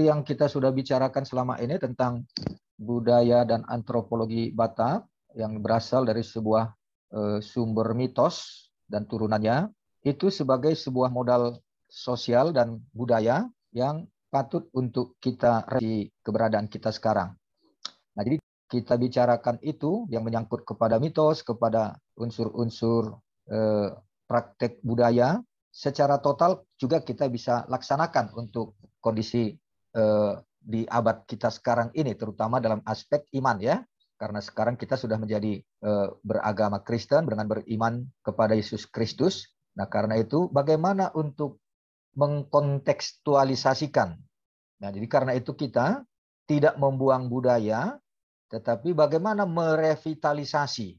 yang kita sudah bicarakan selama ini tentang budaya dan antropologi Batak yang berasal dari sebuah sumber mitos dan turunannya, itu sebagai sebuah modal sosial dan budaya yang patut untuk kita revisi keberadaan kita sekarang. Nah, jadi kita bicarakan itu yang menyangkut kepada mitos, kepada unsur-unsur praktek budaya, secara total juga kita bisa laksanakan untuk kondisi di abad kita sekarang ini, terutama dalam aspek iman ya. Karena sekarang kita sudah menjadi beragama Kristen dengan beriman kepada Yesus Kristus. Nah, karena itu bagaimana untuk mengkontekstualisasikan. Nah, jadi karena itu kita tidak membuang budaya, tetapi bagaimana merevitalisasi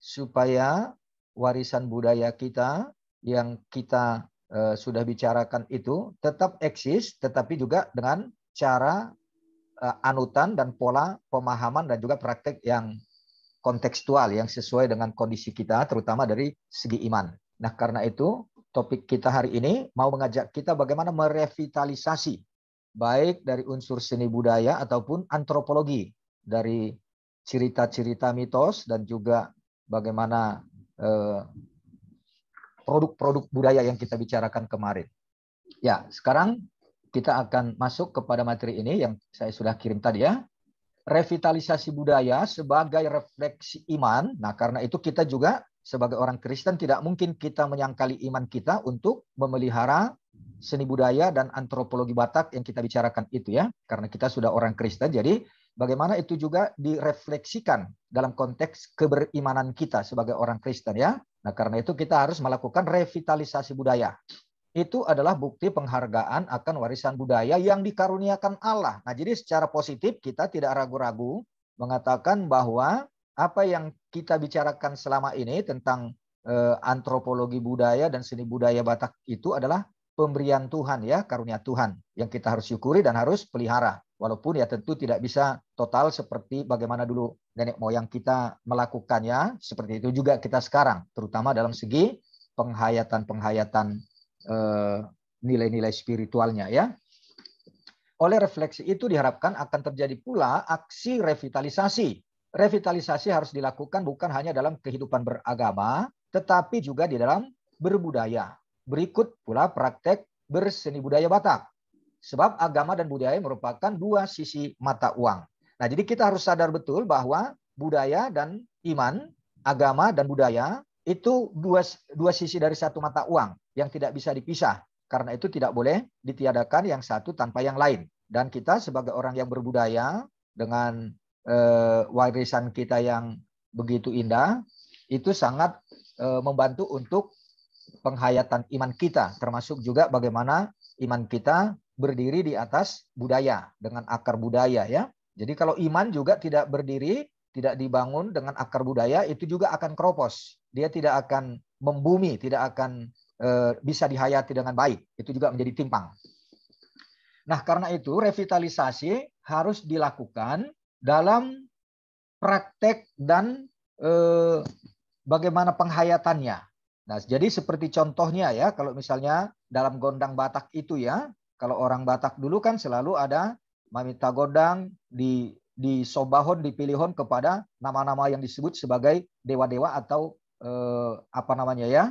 supaya warisan budaya kita yang kita sudah bicarakan itu tetap eksis, tetapi juga dengan cara anutan dan pola pemahaman dan juga praktek yang kontekstual, yang sesuai dengan kondisi kita, terutama dari segi iman. Nah, karena itu topik kita hari ini mau mengajak kita bagaimana merevitalisasi, baik dari unsur seni budaya ataupun antropologi, dari cerita-cerita mitos dan juga bagaimana produk-produk budaya yang kita bicarakan kemarin. Ya, sekarang kita akan masuk kepada materi ini yang saya sudah kirim tadi ya. Revitalisasi budaya sebagai refleksi iman. Nah, karena itu kita juga sebagai orang Kristen tidak mungkin kita menyangkali iman kita untuk memelihara seni budaya dan antropologi Batak yang kita bicarakan itu ya. Karena kita sudah orang Kristen, jadi bagaimana itu juga direfleksikan dalam konteks keberimanan kita sebagai orang Kristen ya. Nah, karena itu kita harus melakukan revitalisasi budaya. Itu adalah bukti penghargaan akan warisan budaya yang dikaruniakan Allah. Nah, jadi secara positif kita tidak ragu-ragu mengatakan bahwa apa yang kita bicarakan selama ini tentang antropologi budaya dan seni budaya Batak itu adalah pemberian Tuhan ya, karunia Tuhan yang kita harus syukuri dan harus pelihara. Walaupun ya tentu tidak bisa total seperti bagaimana dulu nenek moyang kita melakukannya, seperti itu juga kita sekarang, terutama dalam segi penghayatan-penghayatan nilai-nilai spiritualnya ya. Oleh refleksi itu diharapkan akan terjadi pula aksi revitalisasi. Revitalisasi harus dilakukan bukan hanya dalam kehidupan beragama, tetapi juga di dalam berbudaya. Berikut pula praktek berseni budaya Batak. Sebab agama dan budaya merupakan dua sisi mata uang. Nah, jadi kita harus sadar betul bahwa budaya dan iman, agama dan budaya itu dua sisi dari satu mata uang yang tidak bisa dipisah. Karena itu tidak boleh ditiadakan yang satu tanpa yang lain. Dan kita sebagai orang yang berbudaya dengan warisan kita yang begitu indah, itu sangat membantu untuk penghayatan iman kita. Termasuk juga bagaimana iman kita berdiri di atas budaya, dengan akar budaya ya. Jadi kalau iman juga tidak berdiri, tidak dibangun dengan akar budaya, itu juga akan keropos. Dia tidak akan membumi, tidak akan bisa dihayati dengan baik. Itu juga menjadi timpang. Nah, karena itu revitalisasi harus dilakukan dalam praktek dan bagaimana penghayatannya. Nah, jadi seperti contohnya ya, kalau misalnya dalam gondang Batak itu ya, kalau orang Batak dulu kan selalu ada mamita gondang di sobahon, dipilihon kepada nama-nama yang disebut sebagai dewa-dewa atau apa namanya ya,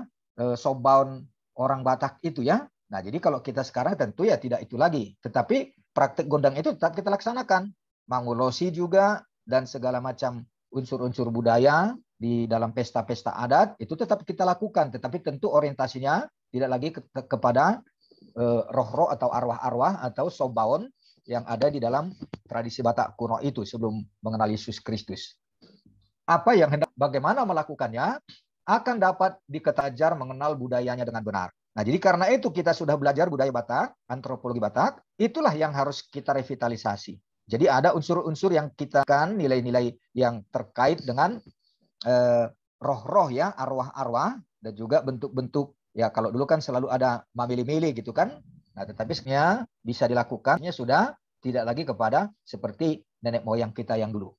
sobaon orang Batak itu ya. Nah, jadi kalau kita sekarang tentu ya tidak itu lagi. Tetapi praktek gondang itu tetap kita laksanakan. Mangulosi juga dan segala macam unsur-unsur budaya di dalam pesta-pesta adat itu tetap kita lakukan. Tetapi tentu orientasinya tidak lagi kepada roh-roh atau arwah-arwah atau sobaon yang ada di dalam tradisi Batak kuno itu sebelum mengenal Yesus Kristus. Apa yang hendak bagaimana melakukannya akan dapat diketajar mengenal budayanya dengan benar. Nah, jadi karena itu kita sudah belajar budaya Batak, antropologi Batak, itulah yang harus kita revitalisasi. Jadi ada unsur-unsur yang kita kan nilai-nilai yang terkait dengan roh-roh ya, arwah-arwah dan juga bentuk-bentuk ya, kalau dulu kan selalu ada mamili-mili gitu kan. Nah, tetapi sebenarnya bisa dilakukannya sudah tidak lagi kepada seperti nenek moyang kita yang dulu.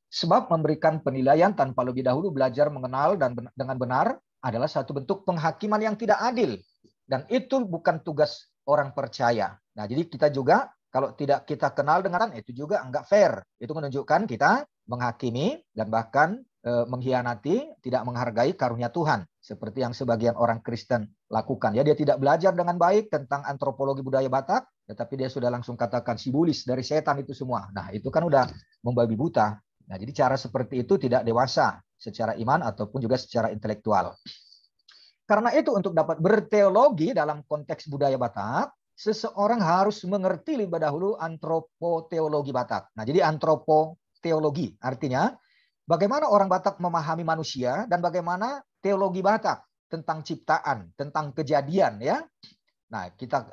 Sebab memberikan penilaian tanpa lebih dahulu belajar mengenal dan dengan benar adalah satu bentuk penghakiman yang tidak adil. Dan itu bukan tugas orang percaya. Nah, jadi kita juga Kalau tidak kita kenal dengan itu juga enggak fair. Itu menunjukkan kita menghakimi dan bahkan mengkhianati, tidak menghargai karunia Tuhan. Seperti yang sebagian orang Kristen lakukan. Ya, dia tidak belajar dengan baik tentang antropologi budaya Batak, tetapi dia sudah langsung katakan sibulis dari setan itu semua. Nah, itu kan udah membabi buta. Nah, jadi cara seperti itu tidak dewasa secara iman ataupun juga secara intelektual. Karena itu untuk dapat berteologi dalam konteks budaya Batak, seseorang harus mengerti lebih dahulu antropoteologi Batak. Nah, jadi antropoteologi artinya bagaimana orang Batak memahami manusia dan bagaimana teologi Batak tentang ciptaan, tentang kejadian, ya. Nah, kita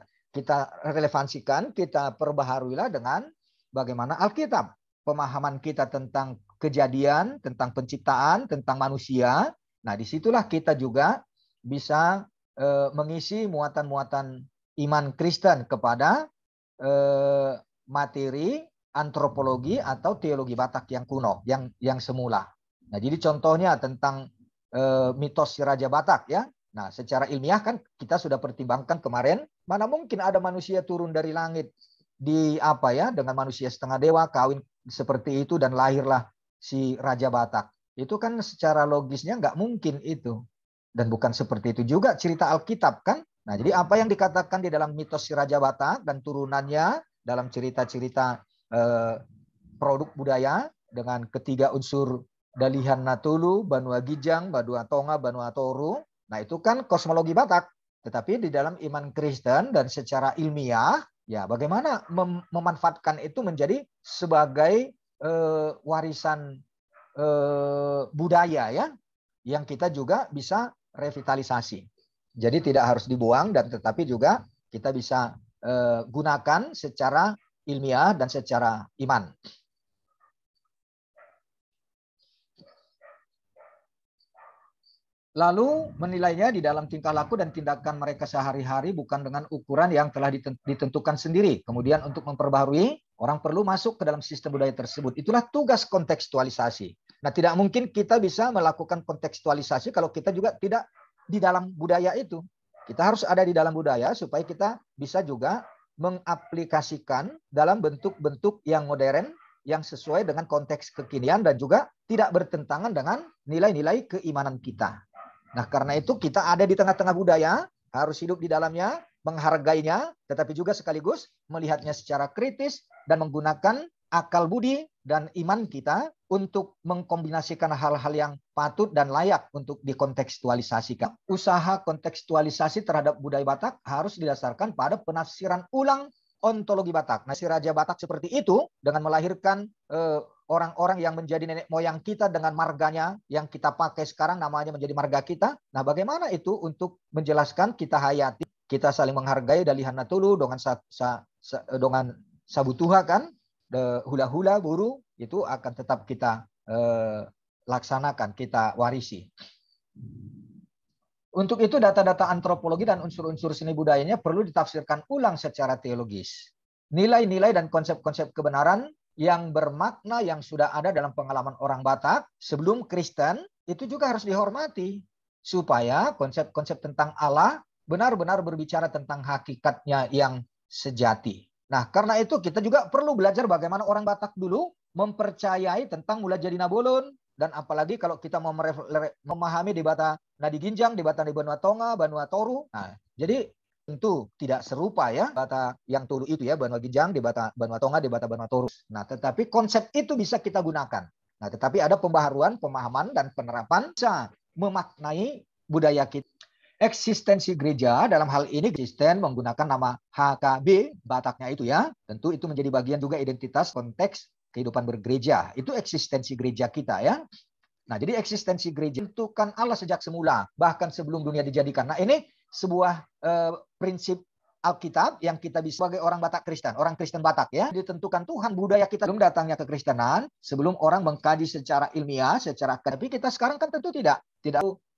relevansikan, kita perbaharuilah dengan bagaimana Alkitab. Pemahaman kita tentang kejadian, tentang penciptaan, tentang manusia. Nah, disitulah kita juga bisa mengisi muatan-muatan iman Kristen kepada materi antropologi atau teologi Batak yang kuno, yang semula. Nah, jadi contohnya tentang mitos si Raja Batak, ya. Nah, secara ilmiah kan kita sudah pertimbangkan kemarin, mana mungkin ada manusia turun dari langit di apa ya dengan manusia setengah dewa kawin seperti itu dan lahirlah si Raja Batak. Itu kan secara logisnya nggak mungkin itu. Dan bukan seperti itu juga cerita Alkitab kan. Nah, jadi apa yang dikatakan di dalam mitos si Raja Batak dan turunannya dalam cerita-cerita produk budaya dengan ketiga unsur Dalihan Natulu, Banua Gijang, Banua Tonga, Banua Toru. Nah, itu kan kosmologi Batak. Tetapi di dalam iman Kristen dan secara ilmiah, ya bagaimana memanfaatkan itu menjadi sebagai warisan budaya, ya, yang kita juga bisa revitalisasi. Jadi tidak harus dibuang dan tetapi juga kita bisa gunakan secara ilmiah dan secara iman. Lalu menilainya di dalam tingkah laku dan tindakan mereka sehari-hari bukan dengan ukuran yang telah ditentukan sendiri. Kemudian untuk memperbaharui, orang perlu masuk ke dalam sistem budaya tersebut. Itulah tugas kontekstualisasi. Nah, tidak mungkin kita bisa melakukan kontekstualisasi kalau kita juga tidak di dalam budaya itu. Kita harus ada di dalam budaya supaya kita bisa juga mengaplikasikan dalam bentuk-bentuk yang modern, yang sesuai dengan konteks kekinian dan juga tidak bertentangan dengan nilai-nilai keimanan kita. Nah, karena itu kita ada di tengah-tengah budaya, harus hidup di dalamnya, menghargainya, tetapi juga sekaligus melihatnya secara kritis dan menggunakan akal budi dan iman kita untuk mengkombinasikan hal-hal yang patut dan layak untuk dikontekstualisasikan. Usaha kontekstualisasi terhadap budaya Batak harus didasarkan pada penafsiran ulang ontologi Batak. Nah, si Raja Batak seperti itu dengan melahirkan orang-orang yang menjadi nenek moyang kita dengan marganya yang kita pakai sekarang namanya menjadi marga kita. Nah, bagaimana itu untuk menjelaskan kita hayati, kita saling menghargai Dalihan Natulu dengan sabutuha kan, hula-hula buru itu akan tetap kita laksanakan, kita warisi. Untuk itu data-data antropologi dan unsur-unsur seni budayanya perlu ditafsirkan ulang secara teologis. Nilai-nilai dan konsep-konsep kebenaran yang bermakna yang sudah ada dalam pengalaman orang Batak sebelum Kristen itu juga harus dihormati supaya konsep-konsep tentang Allah benar-benar berbicara tentang hakikatnya yang sejati. Nah, karena itu kita juga perlu belajar bagaimana orang Batak dulu mempercayai tentang Mula Jadi Nabolon, dan apalagi kalau kita mau memahami di Bata Nadi Ginjang, di Bata Banua Tonga, Banua Toru. Nah, jadi tentu tidak serupa ya Bata yang Tulu itu ya, Banua Ginjang, di Bata Banua Tonga, di Bata Banua Toru. Nah, tetapi konsep itu bisa kita gunakan. Nah, tetapi ada pembaharuan, pemahaman dan penerapan bisa memaknai budaya kita. Eksistensi gereja dalam hal ini Kristen menggunakan nama HKB Bataknya itu ya. Tentu itu menjadi bagian juga identitas konteks kehidupan bergereja. Itu eksistensi gereja kita ya. Nah, jadi eksistensi gereja tentukan Allah sejak semula, bahkan sebelum dunia dijadikan. Nah, ini sebuah prinsip Alkitab yang kita bisa sebagai orang Batak Kristen, orang Kristen Batak ya, ditentukan Tuhan budaya kita belum datangnya kekristenan, sebelum orang mengkaji secara ilmiah, secara akademik. Kita sekarang kan tentu tidak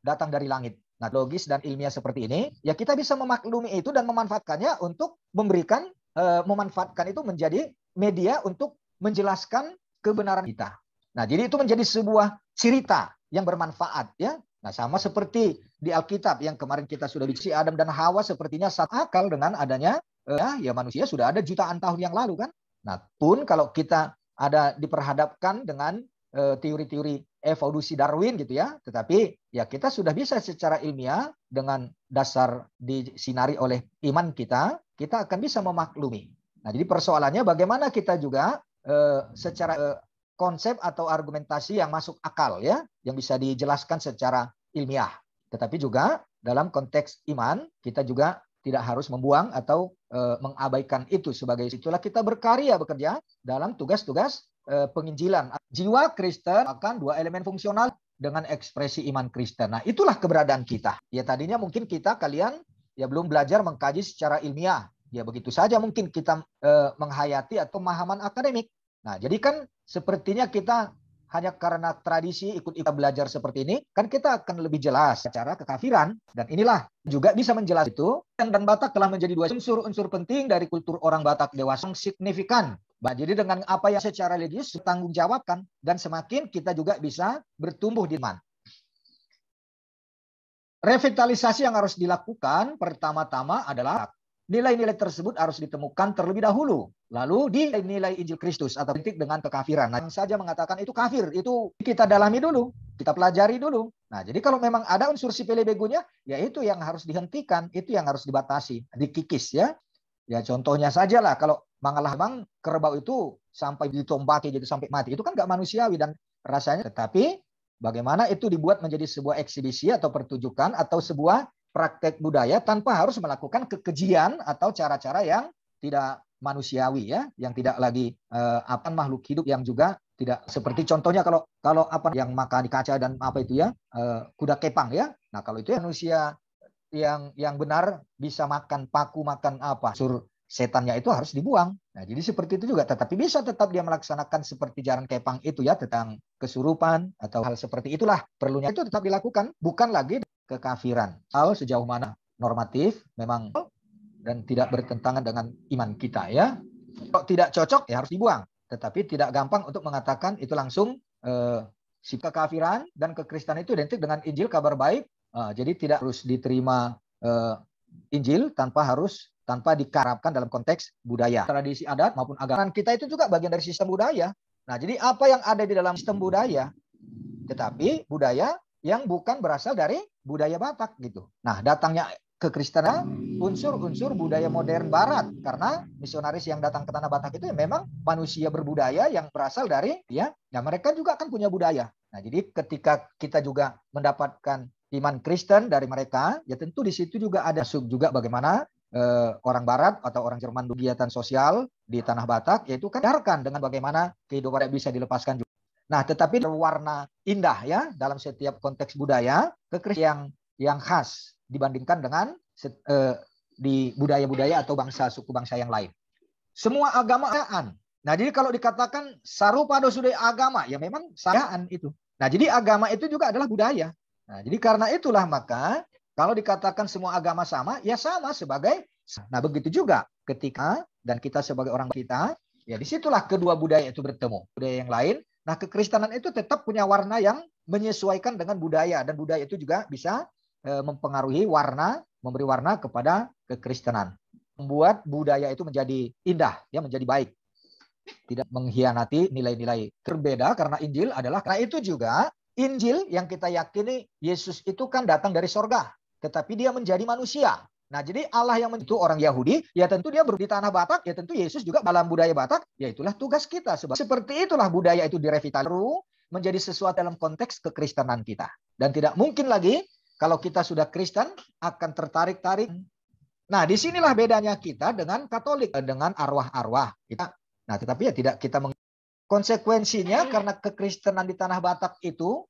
datang dari langit. Nah, logis dan ilmiah seperti ini, ya kita bisa memaklumi itu dan memanfaatkannya untuk memberikan, memanfaatkan itu menjadi media untuk menjelaskan kebenaran kita. Nah, jadi itu menjadi sebuah cerita yang bermanfaat ya. Nah, sama seperti di Alkitab yang kemarin kita sudah bicara, Adam dan Hawa sepertinya satu akal dengan adanya ya manusia sudah ada jutaan tahun yang lalu kan. Nah, pun kalau kita ada diperhadapkan dengan teori-teori evolusi Darwin gitu ya, tetapi ya kita sudah bisa secara ilmiah dengan dasar disinari oleh iman kita akan bisa memaklumi. Nah, jadi persoalannya bagaimana kita juga secara konsep atau argumentasi yang masuk akal ya, yang bisa dijelaskan secara ilmiah. Tetapi juga dalam konteks iman kita juga tidak harus membuang atau mengabaikan itu. Sebagai itulah kita berkarya bekerja dalam tugas-tugas penginjilan. Jiwa Kristen akan dua elemen fungsional dengan ekspresi iman Kristen. Nah, itulah keberadaan kita. Ya tadinya mungkin kalian ya belum belajar mengkaji secara ilmiah. Ya begitu saja mungkin kita menghayati atau pemahaman akademik. Nah, jadi kan sepertinya kita hanya karena tradisi ikut-ikut belajar seperti ini, kan kita akan lebih jelas secara kekafiran. Dan inilah juga bisa menjelaskan itu. Dan Batak telah menjadi dua unsur-unsur penting dari kultur orang Batak dewasa yang signifikan. Jadi dengan apa yang secara religius tanggung jawabkan. Dan semakin kita juga bisa bertumbuh di iman. Revitalisasi yang harus dilakukan pertama-tama adalah nilai-nilai tersebut harus ditemukan terlebih dahulu. Lalu di nilai Injil Kristus atau kritik dengan kekafiran. Nah, yang saja mengatakan itu kafir, itu kita dalami dulu, kita pelajari dulu. Nah, jadi kalau memang ada unsur sipele begonya, ya itu yang harus dihentikan, itu yang harus dibatasi, dikikis ya. Ya contohnya saja lah, kalau memang kerbau itu sampai ditombaki gitu sampai mati, itu kan nggak manusiawi dan rasanya. Tetapi bagaimana itu dibuat menjadi sebuah eksibisi atau pertunjukan atau sebuah praktek budaya tanpa harus melakukan kekejian atau cara-cara yang tidak manusiawi ya, yang tidak lagi makhluk hidup yang juga tidak seperti contohnya kalau apa yang makan di kaca dan apa itu ya, kuda kepang ya. Nah, kalau itu manusia yang benar bisa makan paku, makan apa, sur setannya itu harus dibuang. Nah, jadi seperti itu juga, tetapi bisa tetap dia melaksanakan seperti jaran kepang itu ya, tentang kesurupan atau hal seperti itulah perlunya itu tetap dilakukan, bukan lagi kekafiran. Sejauh mana normatif memang dan tidak bertentangan dengan iman kita ya. Kalau tidak cocok ya harus dibuang. Tetapi tidak gampang untuk mengatakan itu langsung si kekafiran dan kekristenan itu identik dengan Injil kabar baik. Jadi tidak harus diterima Injil tanpa dikarapkan dalam konteks budaya, tradisi adat maupun agama. Kita itu juga bagian dari sistem budaya. Nah, jadi apa yang ada di dalam sistem budaya, tetapi budaya yang bukan berasal dari budaya Batak gitu. Nah, datangnya kekristenan unsur-unsur budaya modern Barat, karena misionaris yang datang ke tanah Batak itu ya memang manusia berbudaya yang berasal dari ya mereka juga akan punya budaya. Nah, jadi ketika kita juga mendapatkan iman Kristen dari mereka, ya tentu di situ juga ada juga bagaimana orang Barat atau orang Jerman kegiatan sosial di tanah Batak, yaitu kan dengan bagaimana kehidupan bisa dilepaskan juga. Nah, tetapi warna indah ya dalam setiap konteks budaya kekristenan yang khas dibandingkan dengan di budaya-budaya atau suku bangsa yang lain. Semua agamaan. Nah, jadi kalau dikatakan sarupa dosudai agama, ya memang samaan itu. Nah, jadi agama itu juga adalah budaya. Nah, jadi karena itulah maka kalau dikatakan semua agama sama, ya sama sebagai. Nah, begitu juga ketika dan kita sebagai orang kita, ya disitulah kedua budaya itu bertemu. Budaya yang lain. Nah, kekristenan itu tetap punya warna yang menyesuaikan dengan budaya. Dan budaya itu juga bisa mempengaruhi warna, memberi warna kepada kekristenan. Membuat budaya itu menjadi indah, ya menjadi baik. Tidak mengkhianati nilai-nilai. Berbeda karena Injil adalah, karena itu juga Injil yang kita yakini Yesus itu kan datang dari sorga. Tetapi dia menjadi manusia. Nah, jadi Allah yang itu orang Yahudi, ya tentu dia di tanah Batak, ya tentu Yesus juga dalam budaya Batak, ya itulah tugas kita. Seperti itulah budaya itu direvitalisasi menjadi sesuatu dalam konteks kekristenan kita. Dan tidak mungkin lagi kalau kita sudah Kristen akan tertarik-tarik. Nah, disinilah bedanya kita dengan Katolik, dengan arwah-arwah kita. Nah, tetapi ya tidak kita konsekuensinya karena kekristenan di tanah Batak itu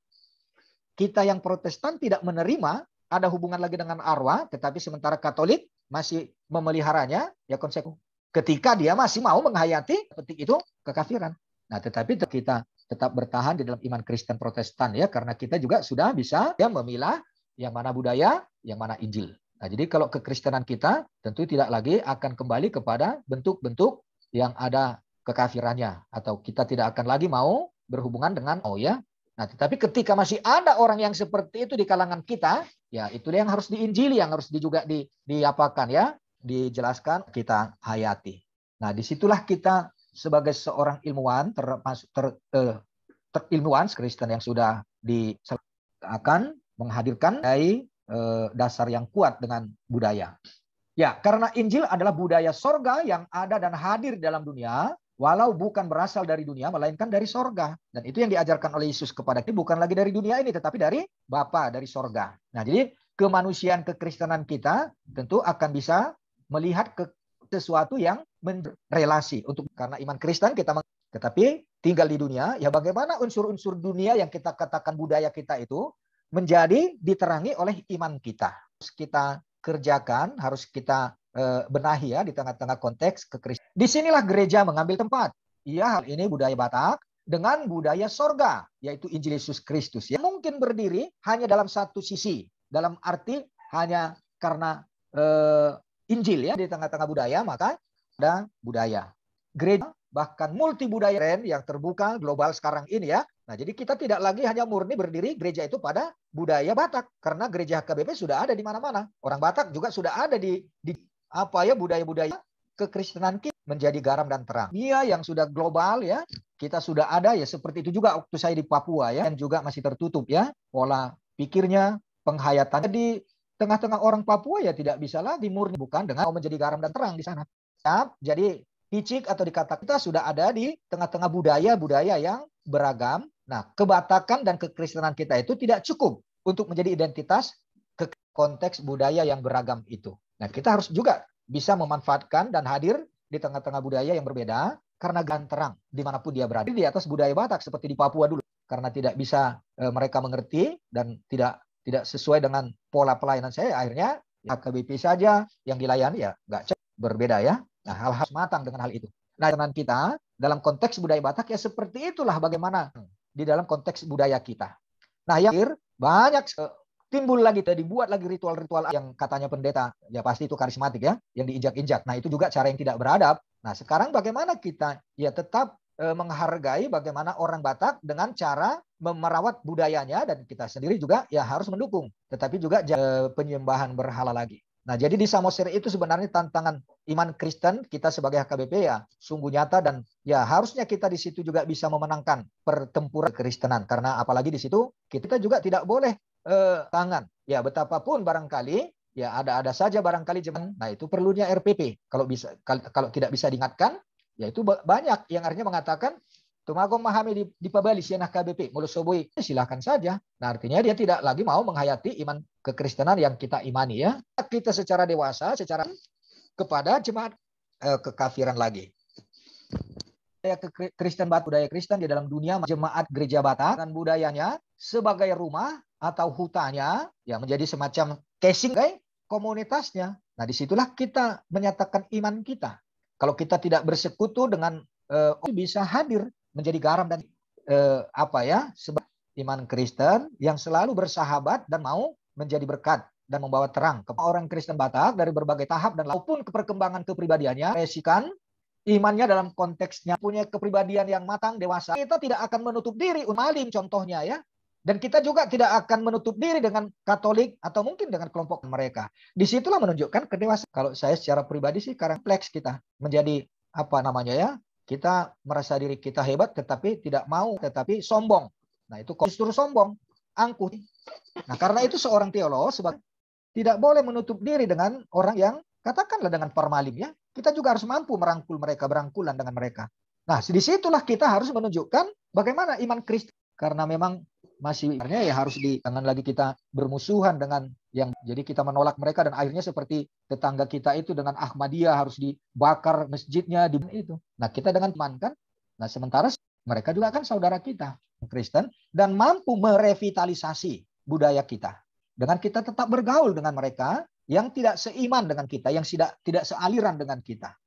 kita yang Protestan tidak menerima ada hubungan lagi dengan arwah, tetapi sementara Katolik masih memeliharanya, ya konsekuensi ketika dia masih mau menghayati seperti itu kekafiran. Nah, tetapi kita tetap bertahan di dalam iman Kristen Protestan ya, karena kita juga sudah bisa ya memilah yang mana budaya, yang mana Injil. Nah, jadi kalau kekristenan kita tentu tidak lagi akan kembali kepada bentuk-bentuk yang ada kekafirannya, atau kita tidak akan lagi mau berhubungan dengan ya. Nah, tetapi ketika masih ada orang yang seperti itu di kalangan kita, ya itulah yang harus diinjili, yang harus juga diapakan ya, dijelaskan, kita hayati. Nah, disitulah kita sebagai seorang ilmuwan, ilmuwan Kristen yang sudah akan menghadirkan dasar yang kuat dengan budaya. Ya, karena Injil adalah budaya sorga yang ada dan hadir dalam dunia, walau bukan berasal dari dunia, melainkan dari sorga. Dan itu yang diajarkan oleh Yesus kepada kita, bukan lagi dari dunia ini, tetapi dari Bapa, dari sorga. Nah, jadi kemanusiaan kekristenan kita tentu akan bisa melihat ke sesuatu yang relasi untuk karena iman Kristen kita tetapi tinggal di dunia, ya bagaimana unsur-unsur dunia yang kita katakan budaya kita itu menjadi diterangi oleh iman kita. Kita kerjakan, harus kita benahi ya di tengah-tengah konteks kekristenan. Disinilah gereja mengambil tempat. Iya, hal ini budaya Batak dengan budaya sorga, yaitu Injil Yesus Kristus. Yang mungkin berdiri hanya dalam satu sisi, dalam arti hanya karena Injil ya di tengah-tengah budaya, maka ada budaya. Gereja bahkan multi budaya yang terbuka global sekarang ini ya. Nah, jadi kita tidak lagi hanya murni berdiri gereja itu pada budaya Batak, karena gereja HKBP sudah ada di mana-mana. Orang Batak juga sudah ada di budaya-budaya kekristenan kita menjadi garam dan terang. Dia yang sudah global ya, kita sudah ada ya, seperti itu juga waktu saya di Papua ya, yang juga masih tertutup ya, pola pikirnya, penghayatan di tengah-tengah orang Papua ya tidak bisa lagi murni bukan dengan mau menjadi garam dan terang di sana. Ya, jadi picik atau dikatakan kita sudah ada di tengah-tengah budaya-budaya yang beragam. Nah, kebatakan dan kekristenan kita itu tidak cukup untuk menjadi identitas ke konteks budaya yang beragam itu. Nah, kita harus juga bisa memanfaatkan dan hadir di tengah-tengah budaya yang berbeda karena garam terang dimanapun dia berada. Di atas budaya Batak seperti di Papua dulu. Karena tidak bisa mereka mengerti dan tidak sesuai dengan pola pelayanan saya, akhirnya HKBP saja yang dilayani ya nggak berbeda ya. Nah, hal-hal matang dengan hal itu. Nah, dengan kita dalam konteks budaya Batak ya seperti itulah bagaimana di dalam konteks budaya kita. Nah, yang banyak timbul lagi, dibuat lagi ritual-ritual yang katanya pendeta, ya pasti itu karismatik ya, yang diinjak-injak. Nah, itu juga cara yang tidak beradab. Nah, sekarang bagaimana kita ya tetap menghargai bagaimana orang Batak dengan cara merawat budayanya, dan kita sendiri juga ya harus mendukung. Tetapi juga penyembahan berhala lagi. Nah, jadi di Samosir itu sebenarnya tantangan iman Kristen kita sebagai HKBP ya sungguh nyata, dan ya harusnya kita di situ juga bisa memenangkan pertempuran kekristenan, karena apalagi di situ kita juga tidak boleh tangan. Ya betapapun barangkali ya ada saja barangkali zaman. Nah, itu perlunya RPP. Kalau tidak bisa diingatkan, ya itu banyak yang artinya mengatakan Tumagong memahami di pabali sianah KBP mulus soboi, silahkan saja. Nah, artinya dia tidak lagi mau menghayati iman kekristenan yang kita imani ya. Kita secara dewasa, secara kepada jemaat kekafiran lagi. Kristen Batak, budaya Kristen di dalam dunia, jemaat gereja Batak dan budayanya sebagai rumah atau hutannya ya menjadi semacam casing komunitasnya. Nah, disitulah kita menyatakan iman kita. Kalau kita tidak bersekutu dengan bisa hadir menjadi garam dan sebagai iman Kristen yang selalu bersahabat dan mau menjadi berkat dan membawa terang ke orang Kristen Batak dari berbagai tahap dan maupun ke perkembangan kepribadiannya, resikan imannya dalam konteksnya punya kepribadian yang matang dewasa. Kita tidak akan menutup diri maling contohnya ya. Dan kita juga tidak akan menutup diri dengan Katolik atau mungkin dengan kelompok mereka. Disitulah menunjukkan kedewasaan. Kalau saya secara pribadi sih kompleks kita menjadi kita merasa diri kita hebat tetapi tidak mau, tetapi sombong. Nah, itu justru sombong, angkuh. Nah, karena itu seorang teolog tidak boleh menutup diri dengan orang yang katakanlah dengan formalim ya. Kita juga harus mampu merangkul mereka, berangkulan dengan mereka. Nah, disitulah kita harus menunjukkan bagaimana iman Kristen. Karena memang masih ya harus jangan lagi kita bermusuhan dengan yang jadi kita menolak mereka dan akhirnya seperti tetangga kita itu dengan Ahmadiyah harus dibakar masjidnya itu. Nah, kita dengan teman kan. Nah, sementara mereka juga kan saudara kita Kristen dan mampu merevitalisasi budaya kita dengan kita tetap bergaul dengan mereka yang tidak seiman dengan kita, yang tidak sealiran dengan kita.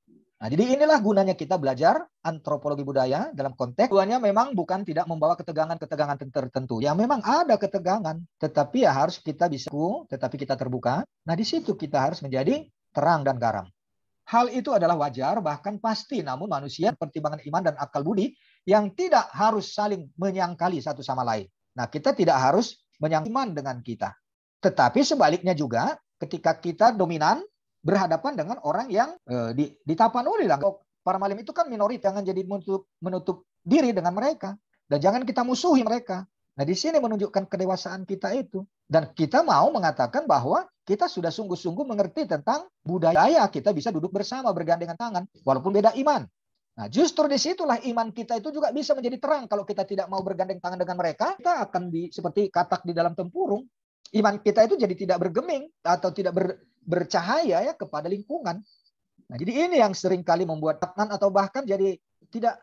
Nah, jadi inilah gunanya kita belajar antropologi budaya dalam konteks tujuannya memang bukan tidak membawa ketegangan-ketegangan tertentu. Ya memang ada ketegangan, tetapi ya harus kita bisa, tetapi kita terbuka. Nah, di situ kita harus menjadi terang dan garam. Hal itu adalah wajar, bahkan pasti, namun manusia pertimbangan iman dan akal budi yang tidak harus saling menyangkali satu sama lain. Nah, kita tidak harus menyangkali iman dengan kita. Tetapi sebaliknya juga, ketika kita dominan, berhadapan dengan orang yang di Tapanuli lah. Para malim itu kan minoritas, jangan jadi menutup diri dengan mereka. Dan jangan kita musuhi mereka. Nah, di sini menunjukkan kedewasaan kita itu. Dan kita mau mengatakan bahwa kita sudah sungguh-sungguh mengerti tentang budaya kita bisa duduk bersama, bergandengan tangan, walaupun beda iman. Nah, justru disitulah iman kita itu juga bisa menjadi terang. Kalau kita tidak mau bergandeng tangan dengan mereka, kita akan seperti katak di dalam tempurung. Iman kita itu jadi tidak bergeming atau tidak bercahaya ya kepada lingkungan. Nah, jadi ini yang seringkali membuat tekan atau bahkan jadi tidak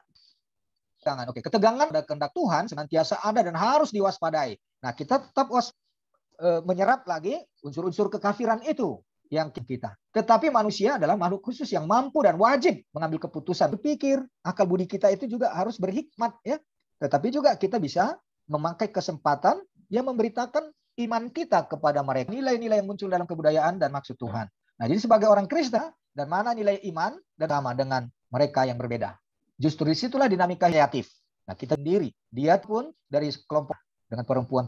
ketegangan. Oke, ketegangan pada kehendak Tuhan senantiasa ada dan harus diwaspadai. Nah, kita tetap menyerap lagi unsur-unsur kekafiran itu yang kita. Tetapi manusia adalah makhluk khusus yang mampu dan wajib mengambil keputusan. Berpikir, akal budi kita itu juga harus berhikmat ya. Tetapi juga kita bisa memakai kesempatan yang memberitakan iman kita kepada mereka. Nilai-nilai yang muncul dalam kebudayaan dan maksud Tuhan. Nah, jadi sebagai orang Kristen, dan mana nilai iman dan sama dengan mereka yang berbeda. Justru disitulah dinamika kreatif. Nah, kita sendiri, dia pun dari kelompok dengan perempuan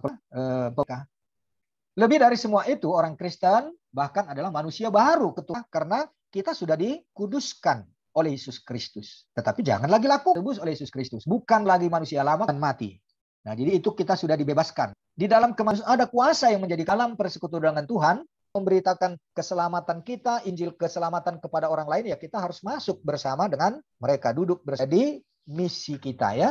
lebih dari semua itu, orang Kristen bahkan adalah manusia baru karena kita sudah dikuduskan oleh Yesus Kristus. Tetapi jangan lagi laku tebus oleh Yesus Kristus. Bukan lagi manusia lama dan mati. Nah, jadi itu kita sudah dibebaskan. Di dalam kemanusiaan ada kuasa yang menjadi dalam persekutuan dengan Tuhan, memberitakan keselamatan kita, Injil keselamatan kepada orang lain, ya kita harus masuk bersama dengan mereka, duduk bersama di misi kita ya.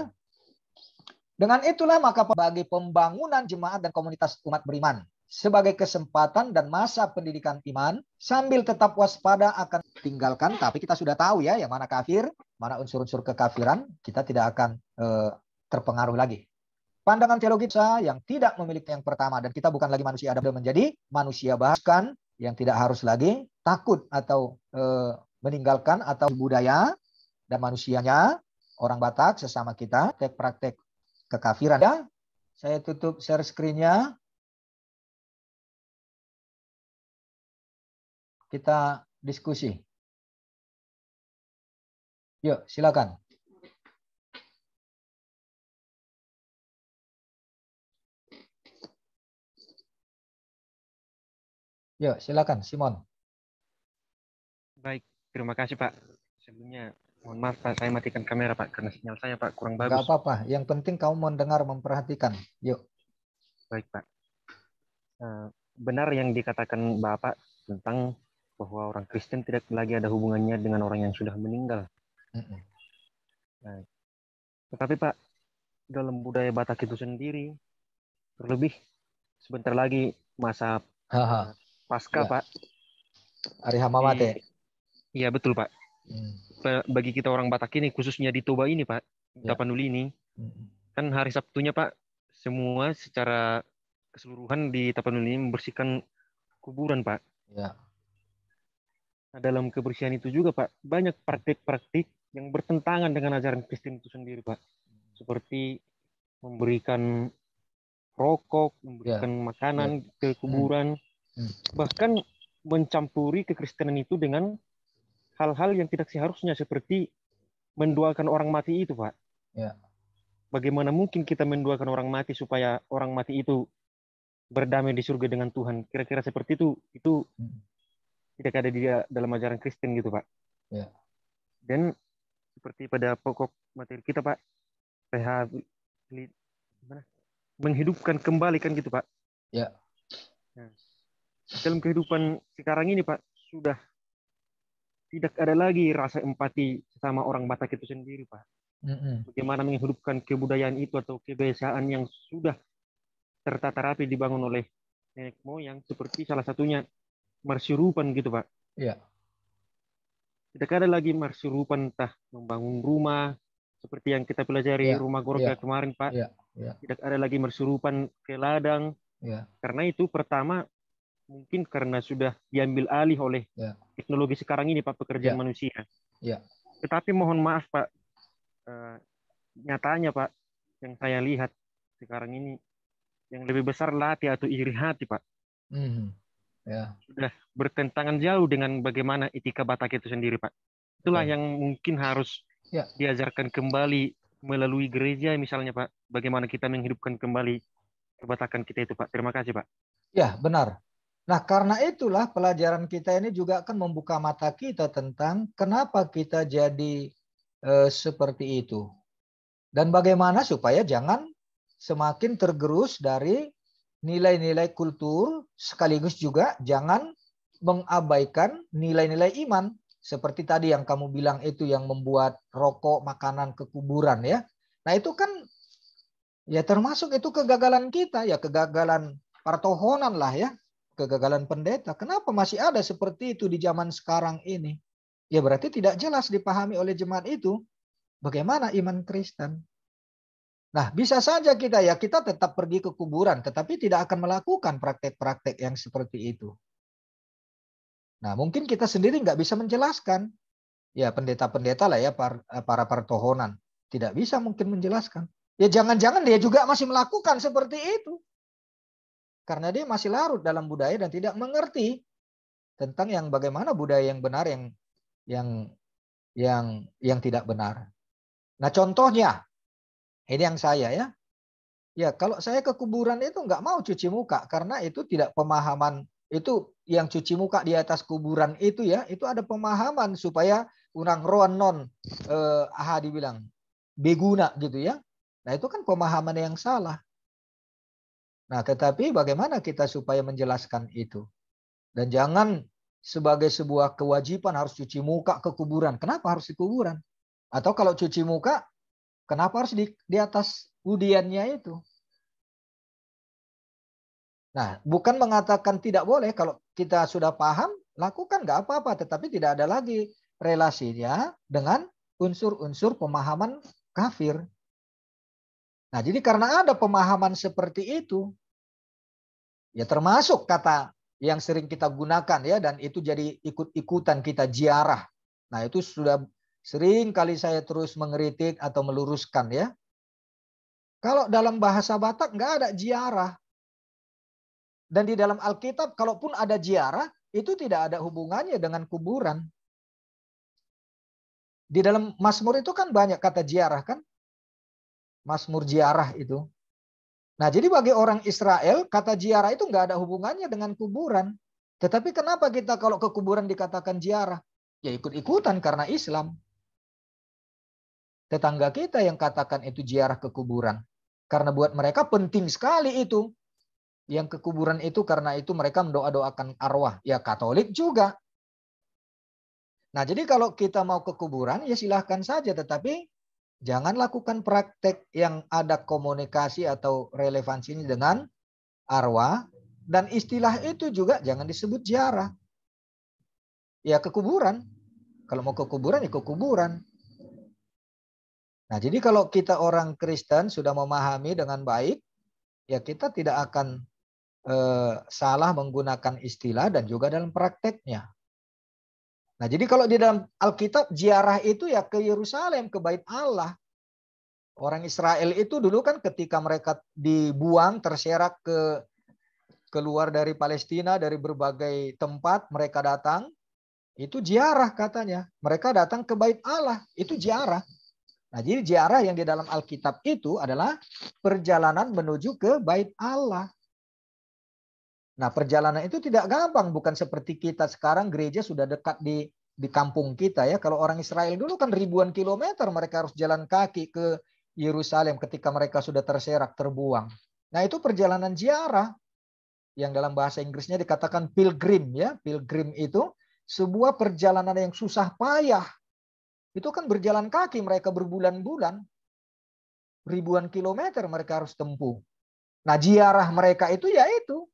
Dengan itulah maka bagi pembangunan jemaat dan komunitas umat beriman sebagai kesempatan dan masa pendidikan iman sambil tetap waspada akan tinggalkan, tapi kita sudah tahu ya yang mana kafir, mana unsur-unsur kekafiran, kita tidak akan terpengaruh lagi. Pandangan teologi yang tidak memiliki yang pertama, dan kita bukan lagi manusia Adam, menjadi manusia bahkan yang tidak harus lagi takut atau meninggalkan atau budaya dan manusianya orang Batak sesama kita praktek kekafiran ya. Saya tutup share screen-nya. Kita diskusi. Yuk, silakan. Yuk, silakan Simon. Baik, terima kasih Pak. Sebelumnya mohon maaf Pak, saya matikan kamera Pak karena sinyal saya Pak kurang bagus. Enggak apa-apa, yang penting kamu mendengar, memperhatikan. Yuk. Baik Pak. Benar yang dikatakan Bapak tentang bahwa orang Kristen tidak lagi ada hubungannya dengan orang yang sudah meninggal. Nah, tetapi Pak, dalam budaya Batak itu sendiri, terlebih sebentar lagi masa pasca ya. Pak. Hari Hamamate. Iya betul Pak. Bagi kita orang Batak ini, khususnya di Toba ini Pak, Tapanuli ini, kan hari Sabtunya Pak, semua secara keseluruhan di Tapanuli ini membersihkan kuburan Pak. Ya. Nah, dalam kebersihan itu juga Pak, banyak praktik-praktik yang bertentangan dengan ajaran Kristen itu sendiri Pak. Seperti memberikan rokok, memberikan makanan ke kuburan, bahkan mencampuri kekristenan itu dengan hal-hal yang tidak seharusnya, seperti mendoakan orang mati itu Pak. Ya. Bagaimana mungkin kita mendoakan orang mati supaya orang mati itu berdamai di surga dengan Tuhan? Kira-kira seperti itu tidak ada di dalam ajaran Kristen gitu Pak. Ya. Dan seperti pada pokok materi kita Pak, menghidupkan kembali kan gitu Pak. Ya. Nah, dalam kehidupan sekarang ini Pak, sudah tidak ada lagi rasa empati sama orang Batak itu sendiri Pak. Bagaimana menghidupkan kebudayaan itu atau kebiasaan yang sudah tertata rapi dibangun oleh nenek moyang, seperti salah satunya marsirupan gitu Pak. Iya. Tidak ada lagi marsirupan entah membangun rumah seperti yang kita pelajari rumah Gorga kemarin Pak. Tidak ada lagi marsirupan ke ladang. Karena itu pertama mungkin karena sudah diambil alih oleh teknologi sekarang ini Pak, pekerjaan manusia. Tetapi mohon maaf Pak, nyatanya Pak, yang saya lihat sekarang ini yang lebih besar latih atau iri hati Pak. Sudah bertentangan jauh dengan bagaimana etika Batak itu sendiri Pak. Itulah yang mungkin harus diajarkan kembali melalui gereja misalnya Pak. Bagaimana kita menghidupkan kembali kebatakan kita itu Pak. Terima kasih Pak. Ya benar. Nah, karena itulah pelajaran kita ini juga akan membuka mata kita tentang kenapa kita jadi seperti itu. Dan bagaimana supaya jangan semakin tergerus dari nilai-nilai kultur, sekaligus juga jangan mengabaikan nilai-nilai iman. Seperti tadi yang kamu bilang itu yang membuat rokok, makanan ke kuburan ya. Nah itu kan ya termasuk itu kegagalan kita ya, kegagalan pertohonan lah ya. Kegagalan pendeta. Kenapa masih ada seperti itu di zaman sekarang ini? Ya berarti tidak jelas dipahami oleh jemaat itu. Bagaimana iman Kristen? Nah, bisa saja kita tetap pergi ke kuburan, tetapi tidak akan melakukan praktek-praktek yang seperti itu. Nah, mungkin kita sendiri nggak bisa menjelaskan. Ya, pendeta-pendeta lah ya, para pertohonan. Tidak bisa mungkin menjelaskan. Ya, jangan-jangan dia juga masih melakukan seperti itu. Karena dia masih larut dalam budaya dan tidak mengerti tentang yang bagaimana budaya yang benar yang tidak benar. Nah, contohnya ini yang saya ya. Ya, kalau saya ke kuburan itu nggak mau cuci muka karena itu tidak pemahaman itu yang cuci muka di atas kuburan itu ya, itu ada pemahaman supaya orang roan non dibilang beguna gitu ya. Nah, itu kan pemahaman yang salah. Nah, tetapi bagaimana kita supaya menjelaskan itu? Dan jangan sebagai sebuah kewajiban harus cuci muka ke kuburan. Kenapa harus di kuburan? Atau kalau cuci muka, kenapa harus di atas udiannya itu? Nah, bukan mengatakan tidak boleh. Kalau kita sudah paham, lakukan nggak apa-apa. Tetapi tidak ada lagi relasinya dengan unsur-unsur pemahaman kafir. Nah, jadi karena ada pemahaman seperti itu, ya termasuk kata yang sering kita gunakan ya, dan itu jadi ikut-ikutan kita ziarah. Nah, itu sudah sering kali saya terus mengkritik atau meluruskan ya. Kalau dalam bahasa Batak nggak ada ziarah. Dan di dalam Alkitab, kalaupun ada ziarah, itu tidak ada hubungannya dengan kuburan. Di dalam Mazmur itu kan banyak kata ziarah kan? Mazmur ziarah itu. Nah, jadi bagi orang Israel, kata ziarah itu nggak ada hubungannya dengan kuburan. Tetapi kenapa kita kalau ke kuburan dikatakan ziarah? Ya ikut-ikutan karena Islam. Tetangga kita yang katakan itu ziarah ke kuburan. Karena buat mereka penting sekali itu. Yang ke kuburan itu karena itu mereka mendoa-doakan arwah. Ya Katolik juga. Nah, jadi kalau kita mau ke kuburan, ya silahkan saja. Tetapi jangan lakukan praktek yang ada komunikasi atau relevansinya dengan arwah. Dan istilah itu juga jangan disebut ziarah. Ya ke kuburan. Kalau mau ke kuburan, ya ke kuburan. Nah, jadi kalau kita orang Kristen sudah memahami dengan baik, ya kita tidak akan salah menggunakan istilah dan juga dalam prakteknya. Nah, jadi kalau di dalam Alkitab, ziarah itu ya ke Yerusalem, ke Bait Allah. Orang Israel itu dulu kan ketika mereka dibuang, terserak keluar dari Palestina, dari berbagai tempat mereka datang, itu ziarah katanya. Mereka datang ke Bait Allah, itu ziarah. Nah, jadi ziarah yang di dalam Alkitab itu adalah perjalanan menuju ke Bait Allah. Nah, perjalanan itu tidak gampang, bukan seperti kita sekarang gereja sudah dekat di kampung kita ya. Kalau orang Israel dulu kan ribuan kilometer mereka harus jalan kaki ke Yerusalem ketika mereka sudah terserak, terbuang. Nah, itu perjalanan ziarah yang dalam bahasa Inggrisnya dikatakan pilgrim ya. Pilgrim itu sebuah perjalanan yang susah payah. Itu kan berjalan kaki mereka berbulan-bulan. Ribuan kilometer mereka harus tempuh. Nah, ziarah mereka itu yaitu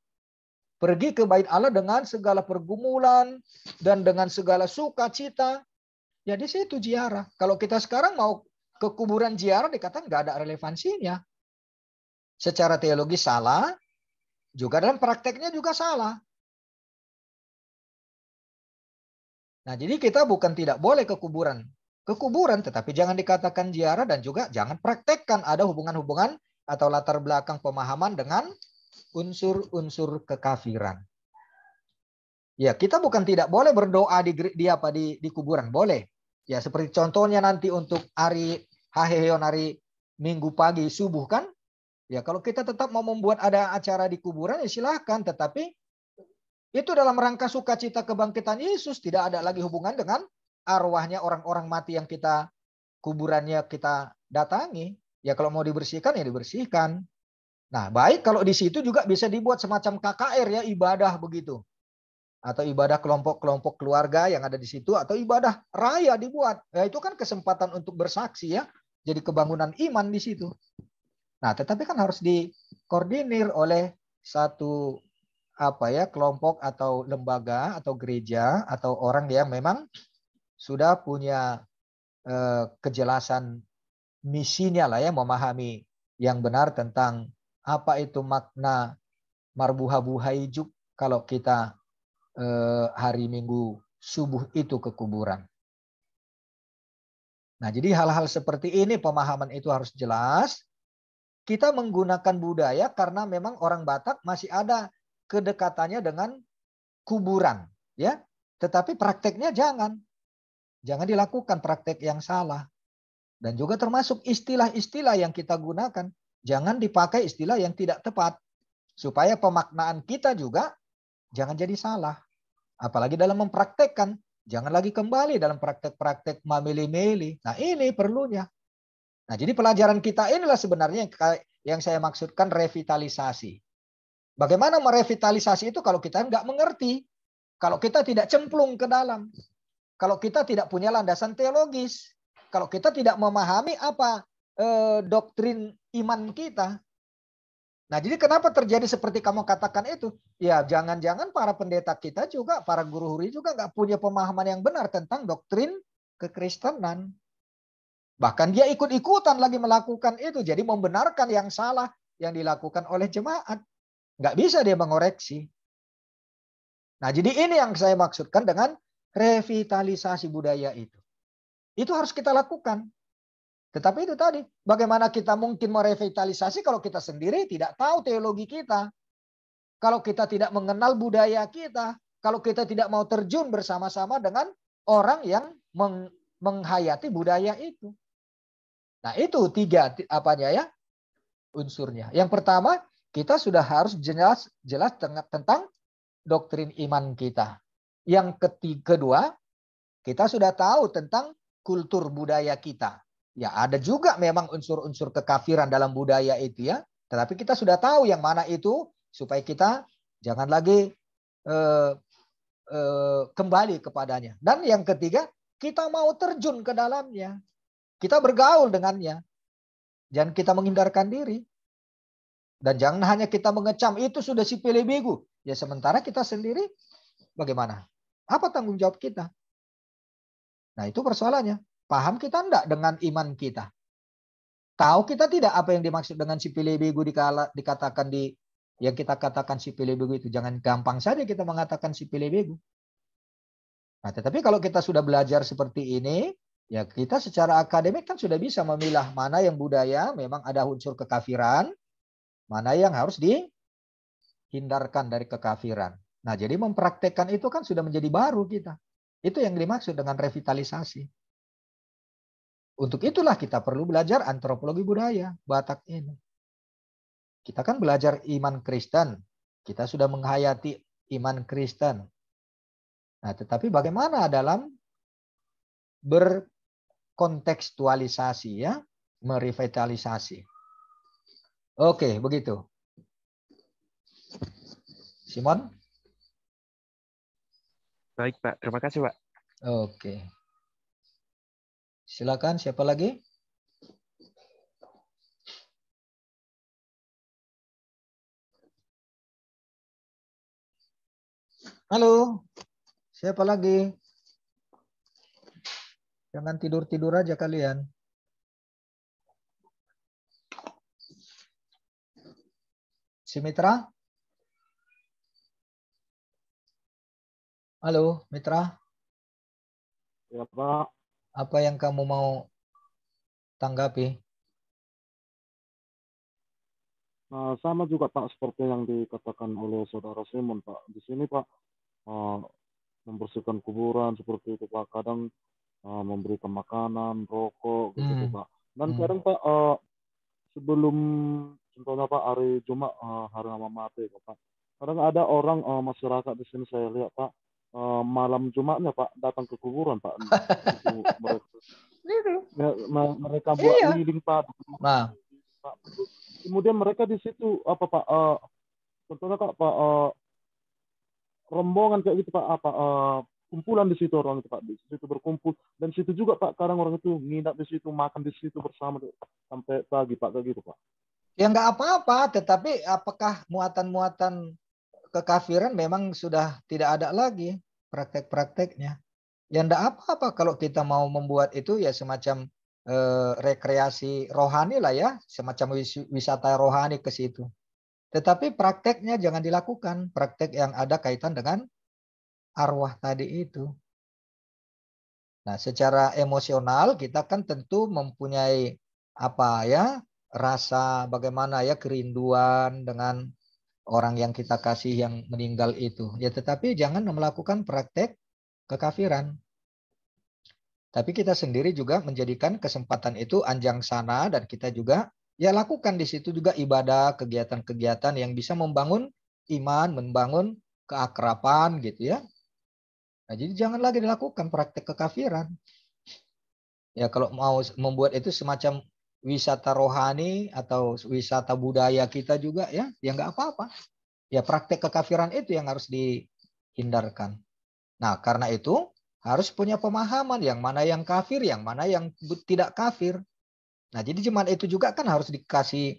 pergi ke Bait Allah dengan segala pergumulan dan dengan segala sukacita. Ya di situ ziarah. Kalau kita sekarang mau ke kuburan ziarah dikatakan nggak ada relevansinya. Secara teologi salah, juga dalam prakteknya juga salah. Nah, jadi kita bukan tidak boleh ke kuburan. Ke kuburan, tetapi jangan dikatakan ziarah dan juga jangan praktekkan ada hubungan-hubungan atau latar belakang pemahaman dengan unsur-unsur kekafiran. Ya, kita bukan tidak boleh berdoa di kuburan, boleh. Ya, seperti contohnya nanti untuk hari Haheon, hari Minggu pagi subuh kan? Ya, kalau kita tetap mau membuat ada acara di kuburan ya silahkan, tetapi Itu dalam rangka sukacita kebangkitan Yesus, tidak ada lagi hubungan dengan arwahnya orang-orang mati yang kita kuburannya kita datangi. Ya kalau mau dibersihkan ya dibersihkan. Nah, baik kalau di situ juga bisa dibuat semacam KKR ya, ibadah begitu. Atau ibadah kelompok-kelompok keluarga yang ada di situ, atau ibadah raya dibuat. Ya, itu kan kesempatan untuk bersaksi ya. Jadi kebangunan iman di situ. Nah, tetapi kan harus dikoordinir oleh satu kelompok atau lembaga atau gereja atau orang yang memang sudah punya kejelasan misinya lah ya, memahami yang benar tentang apa itu makna marbuha-buha hijuk kalau kita hari Minggu subuh itu ke kuburan. Nah, jadi hal-hal seperti ini pemahaman itu harus jelas. Kita menggunakan budaya karena memang orang Batak masih ada kedekatannya dengan kuburan, ya. Tetapi prakteknya jangan dilakukan praktek yang salah. Dan juga termasuk istilah-istilah yang kita gunakan, jangan dipakai istilah yang tidak tepat supaya pemaknaan kita juga jangan jadi salah. Apalagi dalam mempraktekkan, jangan lagi kembali dalam praktek-praktek mamili-mili. Nah, ini perlunya. Nah, jadi pelajaran kita inilah sebenarnya yang saya maksudkan revitalisasi. Bagaimana merevitalisasi itu kalau kita nggak mengerti, kalau kita tidak cemplung ke dalam, kalau kita tidak punya landasan teologis, kalau kita tidak memahami apa doktrin iman kita. Nah, jadi kenapa terjadi seperti kamu katakan itu? Ya, jangan-jangan para pendeta kita juga, para guru-guru juga nggak punya pemahaman yang benar tentang doktrin kekristenan. Bahkan dia ikut-ikutan lagi melakukan itu, jadi membenarkan yang salah yang dilakukan oleh jemaat. Nggak bisa dia mengoreksi. Nah, jadi ini yang saya maksudkan dengan revitalisasi budaya itu. Itu harus kita lakukan. Tetapi itu tadi, bagaimana kita mungkin merevitalisasi kalau kita sendiri tidak tahu teologi kita. Kalau kita tidak mengenal budaya kita. Kalau kita tidak mau terjun bersama-sama dengan orang yang menghayati budaya itu. Nah, itu tiga unsurnya. Yang pertama, kita sudah harus jelas tentang doktrin iman kita. Yang kedua, kita sudah tahu tentang kultur budaya kita. Ya, ada juga memang unsur-unsur kekafiran dalam budaya itu ya. Tetapi kita sudah tahu yang mana itu supaya kita jangan lagi kembali kepadanya. Dan yang ketiga, kita mau terjun ke dalamnya. Kita bergaul dengannya. Jangan kita menghindarkan diri. Dan jangan hanya kita mengecam, itu sudah si pilih bego. Ya sementara kita sendiri bagaimana? Apa tanggung jawab kita? Nah, itu persoalannya. Paham kita enggak dengan iman kita? Tahu kita tidak apa yang dimaksud dengan si pilih bego dikatakan yang kita katakan si pilih bego itu. Jangan gampang saja kita mengatakan si pilih bego. Nah, tetapi kalau kita sudah belajar seperti ini, ya kita secara akademik kan sudah bisa memilah mana yang budaya memang ada unsur kekafiran, mana yang harus dihindarkan dari kekafiran. Nah, jadi mempraktekkan itu kan sudah menjadi baru kita. Itu yang dimaksud dengan revitalisasi. Untuk itulah kita perlu belajar antropologi budaya Batak ini. Kita kan belajar iman Kristen. Kita sudah menghayati iman Kristen. Nah, tetapi bagaimana dalam berkontekstualisasi ya, merevitalisasi. Oke, begitu. Simon? Baik, Pak. Terima kasih, Pak. Oke. Silakan, siapa lagi? Halo, siapa lagi? Jangan tidur-tidur aja kalian. Si Mitra? Halo, Mitra. Ya, Pak. Apa yang kamu mau tanggapi? Sama juga Pak seperti yang dikatakan oleh Saudara Simon Pak. Di sini Pak membersihkan kuburan seperti itu Pak. Kadang memberikan makanan, rokok begitu Pak. Dan kadang Pak sebelum contohnya Pak hari Jumat hari Mama Mati Pak. Kadang ada orang masyarakat di sini saya lihat Pak, malam Jumatnya Pak datang ke kuburan Pak. Itu mereka buat Iya. lilin Pak. Nah, Pak. Kemudian mereka di situ apa Pak? Contohnya Pak, rombongan kayak gitu Pak, kumpulan di situ orang itu Pak, di situ berkumpul dan situ juga Pak, kadang orang itu nginap di situ, makan di situ bersama sampai pagi Pak, kayak gitu Pak. ya nggak apa-apa, tetapi apakah muatan-muatan kekafiran memang sudah tidak ada lagi praktek-prakteknya? Ya nggak apa-apa kalau kita mau membuat itu ya semacam rekreasi rohani lah ya, semacam wisata rohani ke situ. Tetapi prakteknya jangan dilakukan, praktek yang ada kaitan dengan arwah tadi itu. Nah, secara emosional kita kan tentu mempunyai apa ya, rasa bagaimana ya, kerinduan dengan orang yang kita kasih yang meninggal itu. Ya, tetapi jangan melakukan praktek kekafiran. Tapi kita sendiri juga menjadikan kesempatan itu anjang sana dan kita juga ya lakukan di situ juga ibadah, kegiatan-kegiatan yang bisa membangun iman, membangun keakraban gitu ya. Nah, jadi jangan lagi dilakukan praktek kekafiran. Ya, kalau mau membuat itu semacam wisata rohani atau wisata budaya kita juga ya nggak apa-apa. Ya, praktek kekafiran itu yang harus dihindarkan. Nah, karena itu harus punya pemahaman yang mana yang kafir, yang mana yang tidak kafir. Nah, jadi jemaat itu juga kan harus dikasih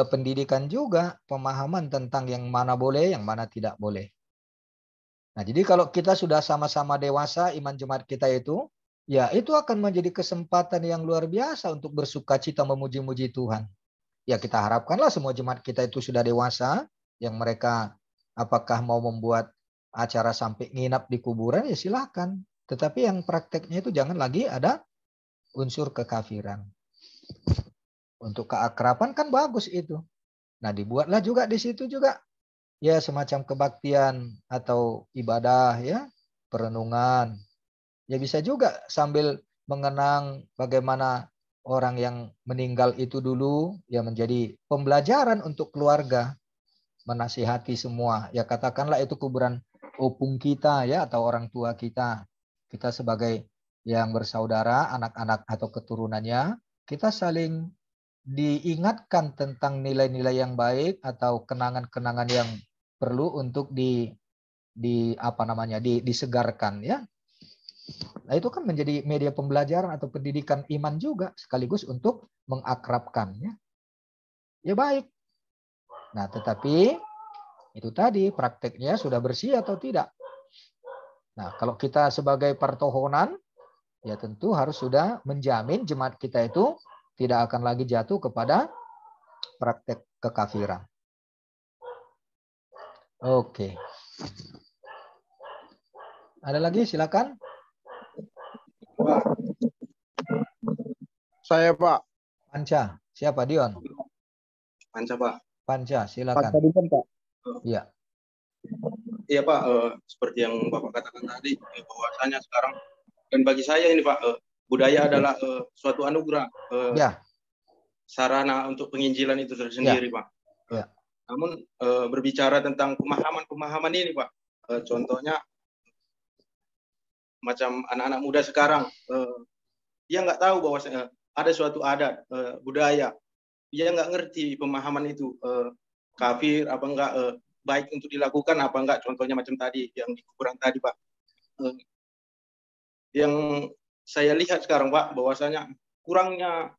pendidikan juga, pemahaman tentang yang mana boleh, yang mana tidak boleh. Nah, jadi kalau kita sudah sama-sama dewasa, iman jemaat kita itu, ya itu akan menjadi kesempatan yang luar biasa untuk bersukacita memuji-muji Tuhan. Ya, kita harapkanlah semua jemaat kita itu sudah dewasa, yang mereka apakah mau membuat acara sampai nginap di kuburan, ya silakan. Tetapi yang prakteknya itu jangan lagi ada unsur kekafiran. Untuk keakraban kan bagus itu. Nah, dibuatlah juga di situ juga ya semacam kebaktian atau ibadah ya, perenungan. Ya bisa juga sambil mengenang bagaimana orang yang meninggal itu dulu ya menjadi pembelajaran untuk keluarga, menasihati semua. Ya katakanlah itu kuburan opung kita ya atau orang tua kita. Kita sebagai yang bersaudara, anak-anak atau keturunannya, kita saling diingatkan tentang nilai-nilai yang baik atau kenangan-kenangan yang perlu untuk disegarkan ya. Nah, itu kan menjadi media pembelajaran atau pendidikan iman juga sekaligus untuk mengakrabkan ya. Ya baik. Nah, tetapi itu tadi prakteknya sudah bersih atau tidak. Nah, kalau kita sebagai pertohonan ya tentu harus sudah menjamin jemaat kita itu tidak akan lagi jatuh kepada praktek kekafiran. Oke. Ada lagi? Silakan. Pak. Saya Pak. Panca. Siapa Dion? Panca Pak. Panca, silakan. Panca Dion Pak. Iya. Iya Pak, seperti yang Bapak katakan tadi, bahwasanya sekarang dan bagi saya ini Pak, budaya adalah suatu anugerah, Ya. sarana untuk penginjilan itu sendiri Pak. Ya. Namun berbicara tentang pemahaman ini Pak, contohnya macam anak-anak muda sekarang, dia nggak tahu bahwa ada suatu adat budaya, dia nggak ngerti pemahaman itu kafir apa enggak, baik untuk dilakukan apa enggak. Contohnya macam tadi yang di kuburan tadi Pak, yang saya lihat sekarang Pak, bahwasanya kurangnya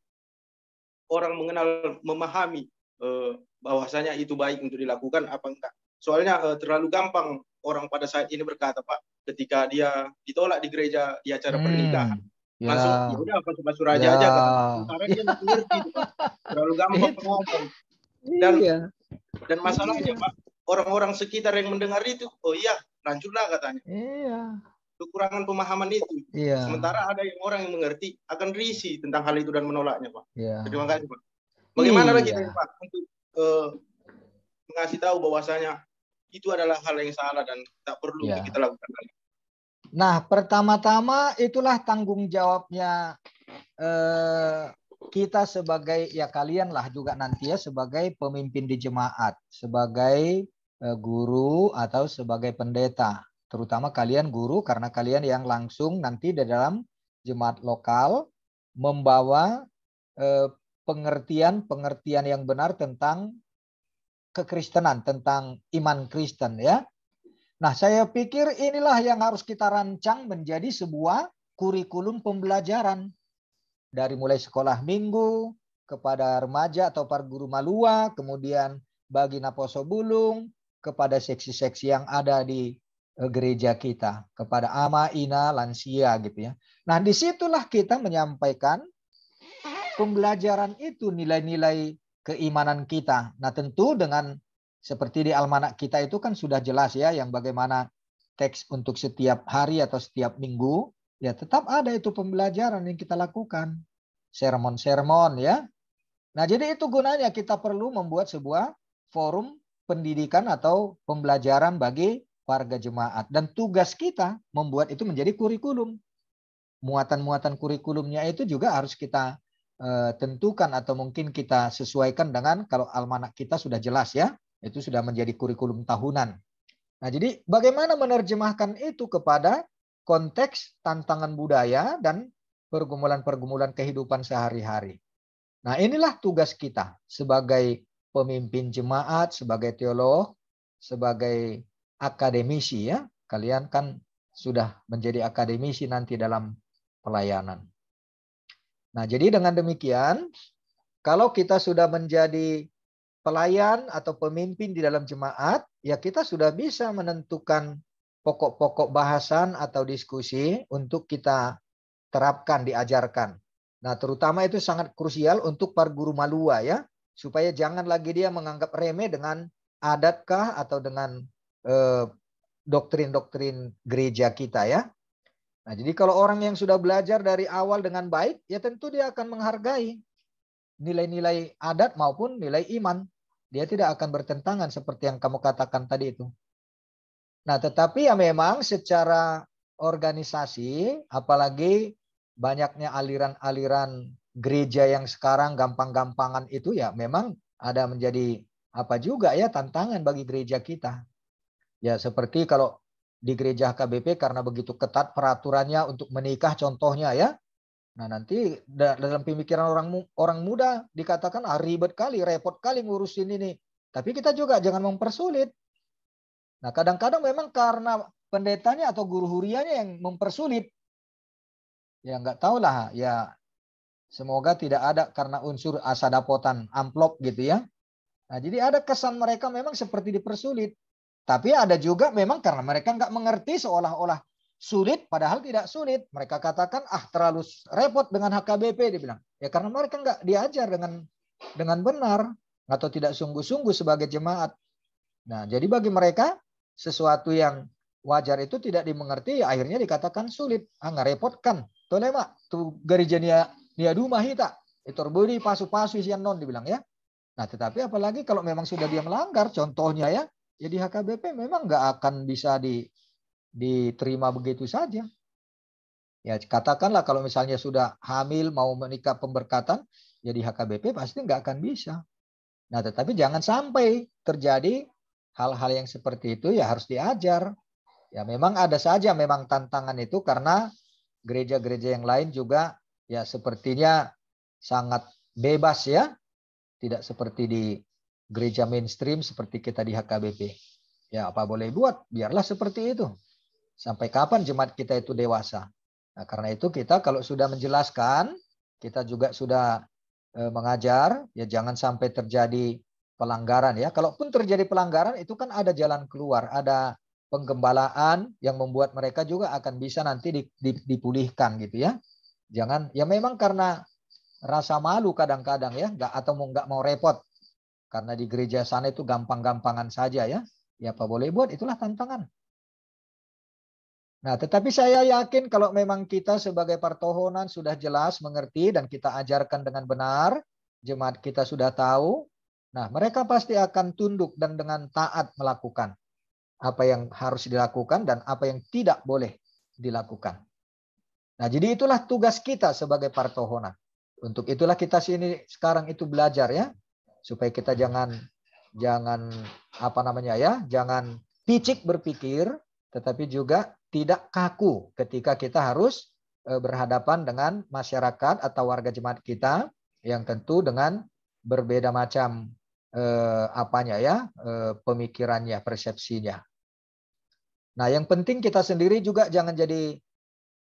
orang memahami bahwasanya itu baik untuk dilakukan apa enggak. Soalnya terlalu gampang orang pada saat ini berkata Pak, ketika dia ditolak di gereja di acara pernikahan, langsung ya udah basuh raja aja katanya. Sementara dia nggak ngerti itu Pak, terlalu gampang ngomong. Dan masalahnya Pak, orang-orang sekitar yang mendengar itu, oh iya lanjutlah katanya. Iya. Kekurangan pemahaman itu. Iya. Sementara ada orang yang mengerti akan risih tentang hal itu dan menolaknya Pak. Iya. Terima kasih Pak. Bagaimana lagi Pak untuk mengasih tahu bahwasanya itu adalah hal yang salah dan tak perlu untuk kita lakukan lagi. Nah, pertama-tama itulah tanggung jawabnya kita sebagai, ya kalian lah juga nanti ya sebagai pemimpin di jemaat, sebagai guru atau sebagai pendeta. Terutama kalian guru, karena kalian yang langsung nanti di dalam jemaat lokal membawa pengertian yang benar tentang kekristenan, tentang iman Kristen ya. Nah, saya pikir inilah yang harus kita rancang menjadi sebuah kurikulum pembelajaran. Dari mulai sekolah minggu, kepada remaja atau para guru malua, kemudian bagi Naposo Bulung, kepada seksi-seksi yang ada di gereja kita, kepada ama, ina, lansia gitu ya. Nah, disitulah kita menyampaikan pembelajaran itu, nilai-nilai keimanan kita. Nah, tentu dengan seperti di almanak kita itu kan sudah jelas ya, yang bagaimana teks untuk setiap hari atau setiap minggu, ya tetap ada itu pembelajaran yang kita lakukan. Sermon-sermon ya. Nah, jadi itu gunanya kita perlu membuat sebuah forum pendidikan atau pembelajaran bagi warga jemaat. Dan tugas kita membuat itu menjadi kurikulum. Muatan-muatan kurikulumnya itu juga harus kita tentukan atau mungkin kita sesuaikan dengan, kalau almanak kita sudah jelas ya, itu sudah menjadi kurikulum tahunan. Nah, jadi bagaimana menerjemahkan itu kepada konteks tantangan budaya dan pergumulan-pergumulan kehidupan sehari-hari. Nah, inilah tugas kita sebagai pemimpin jemaat, sebagai teolog, sebagai akademisi ya. Kalian kan sudah menjadi akademisi nanti dalam pelayanan. Nah, jadi dengan demikian, kalau kita sudah menjadi pelayan atau pemimpin di dalam jemaat, ya kita sudah bisa menentukan pokok-pokok bahasan atau diskusi untuk kita terapkan, diajarkan. Nah, terutama itu sangat krusial untuk para guru malua ya, supaya jangan lagi dia menganggap remeh dengan adatkah atau dengan doktrin-doktrin gereja kita ya. Nah, jadi kalau orang yang sudah belajar dari awal dengan baik, ya tentu dia akan menghargai nilai-nilai adat maupun nilai iman. Dia tidak akan bertentangan seperti yang kamu katakan tadi itu. Nah, tetapi ya memang secara organisasi, apalagi banyaknya aliran-aliran gereja yang sekarang gampang-gampangan itu, ya memang ada menjadi apa juga ya tantangan bagi gereja kita. Ya seperti kalau di gereja HKBP karena begitu ketat peraturannya untuk menikah contohnya ya. Nah, nanti dalam pemikiran orang muda dikatakan ribet kali, repot kali ngurusin ini. Tapi kita juga jangan mempersulit. Nah, kadang-kadang memang karena pendetanya atau guru hurianya yang mempersulit. Ya nggak tahu lah, ya semoga tidak ada karena unsur asadapotan amplop gitu ya. Nah, jadi ada kesan mereka memang seperti dipersulit. Tapi ada juga memang karena mereka nggak mengerti seolah-olah sulit, padahal tidak sulit. Mereka katakan, terlalu repot dengan HKBP, dibilang. Ya karena mereka nggak diajar dengan benar, atau tidak sungguh-sungguh sebagai jemaat. Nah, jadi bagi mereka, sesuatu yang wajar itu tidak dimengerti, ya akhirnya dikatakan sulit. Nggak repot kan. Tolema, tu gereja nia duma hita. Itu beri pasu-pasu isian non, dibilang ya. Nah, tetapi apalagi kalau memang sudah dia melanggar, contohnya ya, jadi HKBP memang nggak akan bisa diterima begitu saja. Ya katakanlah kalau misalnya sudah hamil mau menikah pemberkatan, jadi HKBP pasti nggak akan bisa. Nah, tetapi jangan sampai terjadi hal-hal yang seperti itu, ya harus diajar. Ya memang ada saja memang tantangan itu karena gereja-gereja yang lain juga ya sepertinya sangat bebas ya. Tidak seperti di gereja mainstream seperti kita di HKBP. Ya apa boleh buat, biarlah seperti itu. Sampai kapan jemaat kita itu dewasa? Nah, karena itu kita kalau sudah menjelaskan, kita juga sudah mengajar, ya jangan sampai terjadi pelanggaran ya. Kalaupun terjadi pelanggaran itu kan ada jalan keluar, ada penggembalaan yang membuat mereka juga akan bisa nanti dipulihkan gitu ya. Jangan, ya memang karena rasa malu kadang-kadang ya, atau nggak mau repot. Karena di gereja sana itu gampang-gampangan saja ya. Ya apa boleh buat, itulah tantangan. Nah, tetapi saya yakin kalau memang kita sebagai partohonan sudah jelas mengerti dan kita ajarkan dengan benar, jemaat kita sudah tahu, nah mereka pasti akan tunduk dan dengan taat melakukan apa yang harus dilakukan dan apa yang tidak boleh dilakukan. Nah, jadi itulah tugas kita sebagai partohonan. Untuk itulah kita sini sekarang itu belajar ya, supaya kita jangan jangan apa namanya ya, jangan picik berpikir, tetapi juga tidak kaku ketika kita harus berhadapan dengan masyarakat atau warga jemaat kita yang tentu dengan berbeda macam pemikirannya, persepsinya. Nah, yang penting kita sendiri juga jangan jadi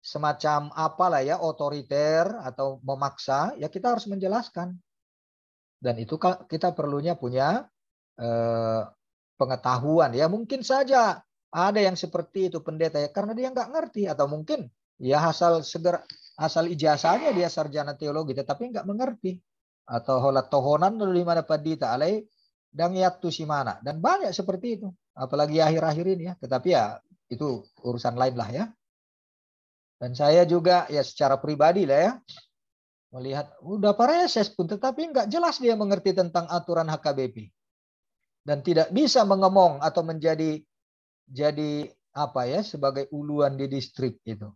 semacam apalah ya, otoriter atau memaksa. Ya kita harus menjelaskan. Dan itu kita perlunya punya pengetahuan ya. Mungkin saja ada yang seperti itu pendeta ya, karena dia nggak ngerti, atau mungkin ya asal ijazahnya dia sarjana teologi tetapi nggak mengerti, atau holat tohonan lalu di mana padita alai dan yaitu si mana, dan banyak seperti itu apalagi akhir-akhir ini ya. Tetapi ya itu urusan lain lah ya. Dan saya juga ya secara pribadi lah ya melihat udah pareses pun tetapi nggak jelas dia mengerti tentang aturan HKBP dan tidak bisa mengemong atau menjadi apa ya sebagai uluan di distrik itu.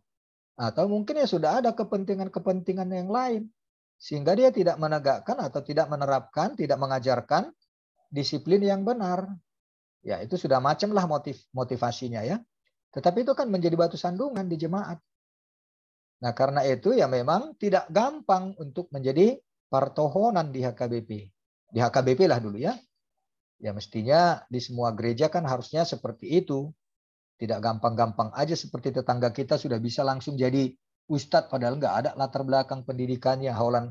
Atau mungkin ya sudah ada kepentingan-kepentingan yang lain sehingga dia tidak menegakkan atau tidak menerapkan, tidak mengajarkan disiplin yang benar. Ya itu sudah macam lah motivasinya ya. Tetapi itu kan menjadi batu sandungan di jemaat. Nah karena itu ya memang tidak gampang untuk menjadi partohonan di HKBP. Di HKBP lah dulu ya. Ya mestinya di semua gereja kan harusnya seperti itu. Tidak gampang-gampang aja seperti tetangga kita sudah bisa langsung jadi ustadz padahal nggak ada latar belakang pendidikannya. Haulan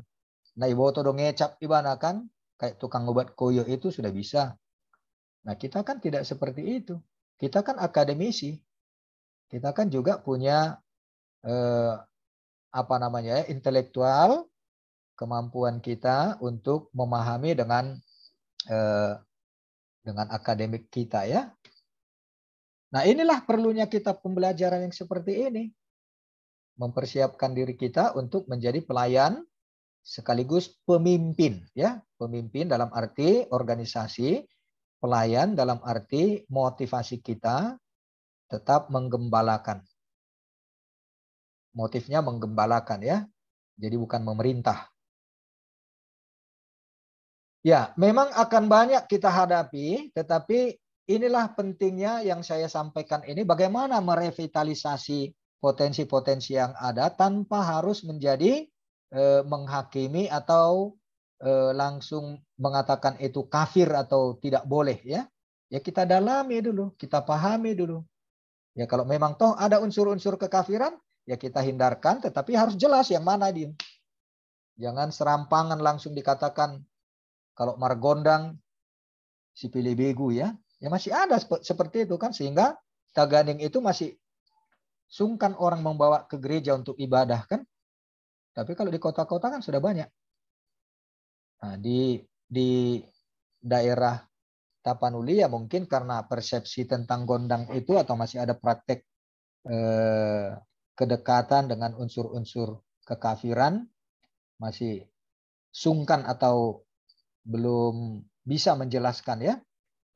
naiboto dong ngecap ibana kan kayak tukang obat koyo itu sudah bisa. Nah kita kan tidak seperti itu. Kita kan akademisi. Kita kan juga punya intelektual, kemampuan kita untuk memahami dengan akademik kita ya. Nah inilah perlunya kita pembelajaran yang seperti ini. Mempersiapkan diri kita untuk menjadi pelayan sekaligus pemimpin ya. Pemimpin dalam arti organisasi, pelayan dalam arti motivasi kita tetap menggembalakan. Motifnya menggembalakan ya. Jadi bukan memerintah. Ya, memang akan banyak kita hadapi, tetapi inilah pentingnya yang saya sampaikan ini, bagaimana merevitalisasi potensi-potensi yang ada tanpa harus menjadi menghakimi atau langsung mengatakan itu kafir atau tidak boleh ya. Ya kita dalami dulu, kita pahami dulu. Ya kalau memang toh ada unsur-unsur kekafiran, ya kita hindarkan, tetapi harus jelas yang mana dia. Jangan serampangan langsung dikatakan kalau margondang si pilih begu ya. Ya masih ada seperti itu kan, sehingga Taganing itu masih sungkan orang membawa ke gereja untuk ibadah kan. Tapi kalau di kota-kota kan sudah banyak. Nah, di daerah Tapanuli ya mungkin karena persepsi tentang gondang itu atau masih ada praktek kedekatan dengan unsur-unsur kekafiran, masih sungkan atau belum bisa menjelaskan ya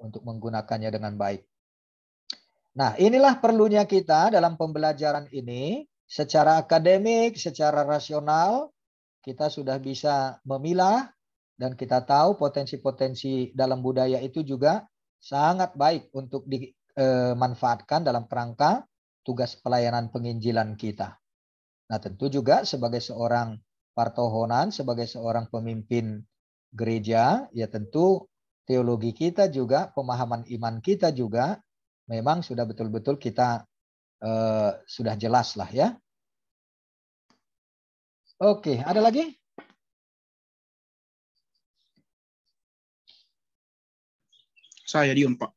untuk menggunakannya dengan baik. Nah, inilah perlunya kita dalam pembelajaran ini secara akademik, secara rasional kita sudah bisa memilah dan kita tahu potensi-potensi dalam budaya itu juga sangat baik untuk dimanfaatkan dalam kerangka tugas pelayanan penginjilan kita. Nah, tentu juga sebagai seorang partohonan, sebagai seorang pemimpin gereja, ya tentu teologi kita juga, pemahaman iman kita juga memang sudah betul-betul kita sudah jelas lah ya. Oke, ada lagi? Saya Dion, Pak.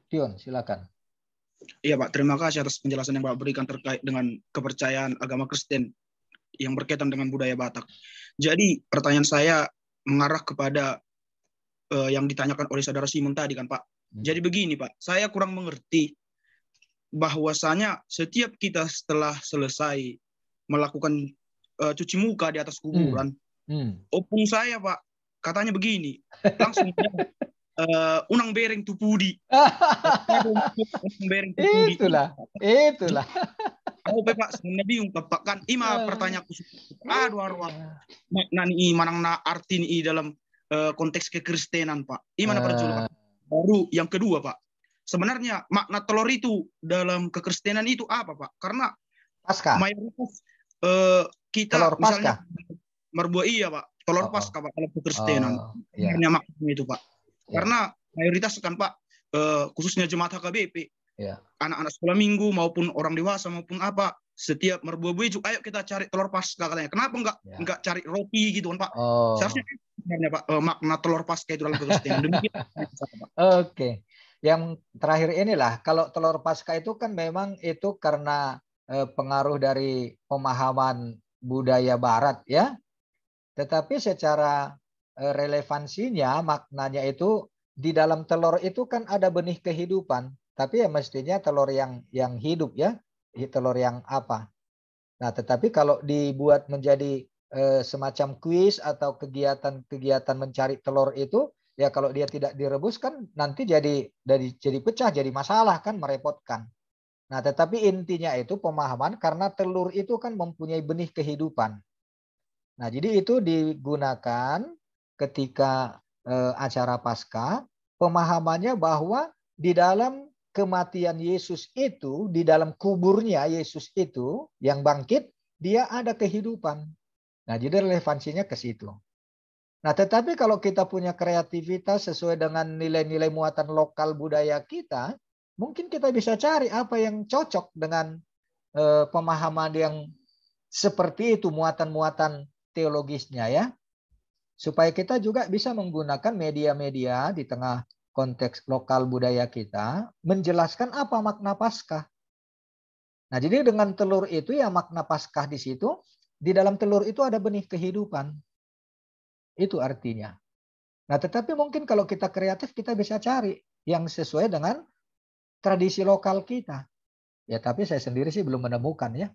Dion, silakan. Iya, Pak. Terima kasih atas penjelasan yang Pak berikan terkait dengan kepercayaan agama Kristen yang berkaitan dengan budaya Batak. Jadi, pertanyaan saya mengarah kepada yang ditanyakan oleh saudara Simon tadi kan, Pak. Jadi begini, Pak. Saya kurang mengerti bahwasanya setiap kita setelah selesai melakukan cuci muka di atas kuburan, opung saya, Pak, katanya begini, langsung unang bereng tupudi. Itulah. Tahu Pak, sebenarnya bingung Pak kan ima pertanyaanku. Aduh. Nani manang na arti ni dalam konteks kekristenan, Pak. Gimana Pak Jul, Pak? Baru yang kedua, Pak. Sebenarnya makna telur itu dalam kekristenan itu apa, Pak? Karena Pasca. mayoritas kita Telur misalnya Pasca. merbuah iya, Pak. Telur Pasca, Pak, dalam kekristenan. Sebenarnya maknanya itu, Pak. Karena mayoritas kan, Pak, khususnya jemaat HKBP, anak-anak sekolah minggu maupun orang dewasa maupun apa, setiap merbuah-buah ayo kita cari telur Pasca katanya. Kenapa enggak cari roti gitu kan, Pak? Seharusnya sebenarnya, Pak, makna telur Pasca itu dalam kekristenan. Oke. Yang terakhir inilah, kalau telur Pasca itu kan memang itu karena pengaruh dari pemahaman budaya barat ya. Tetapi secara relevansinya, maknanya itu di dalam telur itu kan ada benih kehidupan. Tapi ya mestinya telur yang hidup ya. Telur yang apa. Nah, tetapi kalau dibuat menjadi semacam kuis atau kegiatan mencari telur itu, ya kalau dia tidak direbus kan nanti jadi pecah, jadi masalah kan, merepotkan. Nah, tetapi intinya itu pemahaman karena telur itu kan mempunyai benih kehidupan. Nah, jadi itu digunakan ketika acara Paskah, pemahamannya bahwa di dalam kematian Yesus itu, di dalam kuburnya Yesus itu yang bangkit, dia ada kehidupan. Nah, jadi relevansinya ke situ. Nah, tetapi kalau kita punya kreativitas sesuai dengan nilai-nilai muatan lokal budaya kita, mungkin kita bisa cari apa yang cocok dengan pemahaman yang seperti itu, muatan-muatan teologisnya ya. Supaya kita juga bisa menggunakan media-media di tengah konteks lokal budaya kita, menjelaskan apa makna Paskah. Nah, jadi dengan telur itu ya makna Paskah di situ, di dalam telur itu ada benih kehidupan. Itu artinya. Nah, tetapi mungkin kalau kita kreatif, kita bisa cari yang sesuai dengan tradisi lokal kita. Ya, tapi saya sendiri sih belum menemukan ya.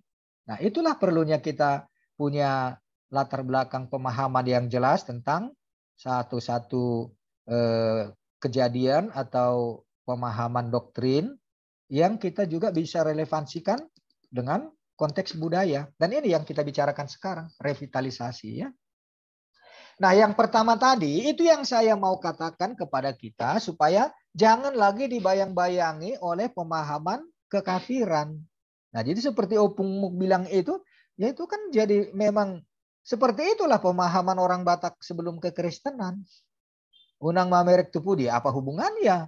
Nah, itulah perlunya kita punya latar belakang pemahaman yang jelas tentang satu-satu kejadian atau pemahaman doktrin yang kita juga bisa relevansikan dengan konteks budaya. Dan ini yang kita bicarakan sekarang, revitalisasi ya. Nah, yang pertama tadi itu yang saya mau katakan kepada kita supaya jangan lagi dibayang-bayangi oleh pemahaman kekafiran. Nah, jadi seperti Opung Muk bilang itu, ya itu kan jadi memang seperti itulah pemahaman orang Batak sebelum kekristenan. Unang mamerek tupudi, apa hubungannya?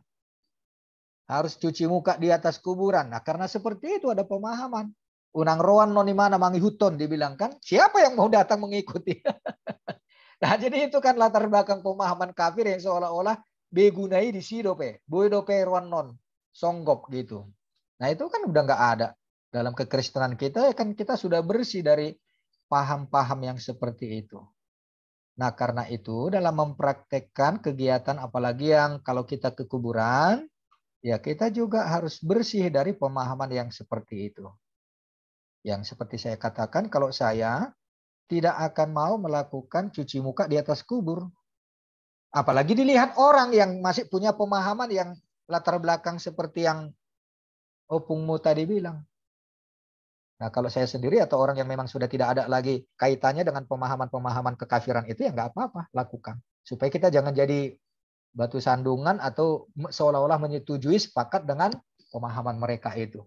Harus cuci muka di atas kuburan. Nah, karena seperti itu ada pemahaman. Unang roan noni mana mangi huton dibilang kan, siapa yang mau datang mengikuti? Nah, jadi itu kan latar belakang pemahaman kafir yang seolah-olah begunai di sidope, boydope ruan non, songgop gitu. Nah, itu kan udah nggak ada dalam kekristenan kita, ya kan kita sudah bersih dari paham-paham yang seperti itu. Nah, karena itu dalam mempraktekkan kegiatan apalagi yang kalau kita ke kuburan, ya kita juga harus bersih dari pemahaman yang seperti itu. Yang seperti saya katakan, kalau saya tidak akan mau melakukan cuci muka di atas kubur. Apalagi dilihat orang yang masih punya pemahaman yang latar belakang seperti yang Opungmu tadi bilang. Nah, kalau saya sendiri atau orang yang memang sudah tidak ada lagi kaitannya dengan pemahaman-pemahaman kekafiran itu, ya nggak apa-apa, lakukan. Supaya kita jangan jadi batu sandungan atau seolah-olah menyetujui sepakat dengan pemahaman mereka itu.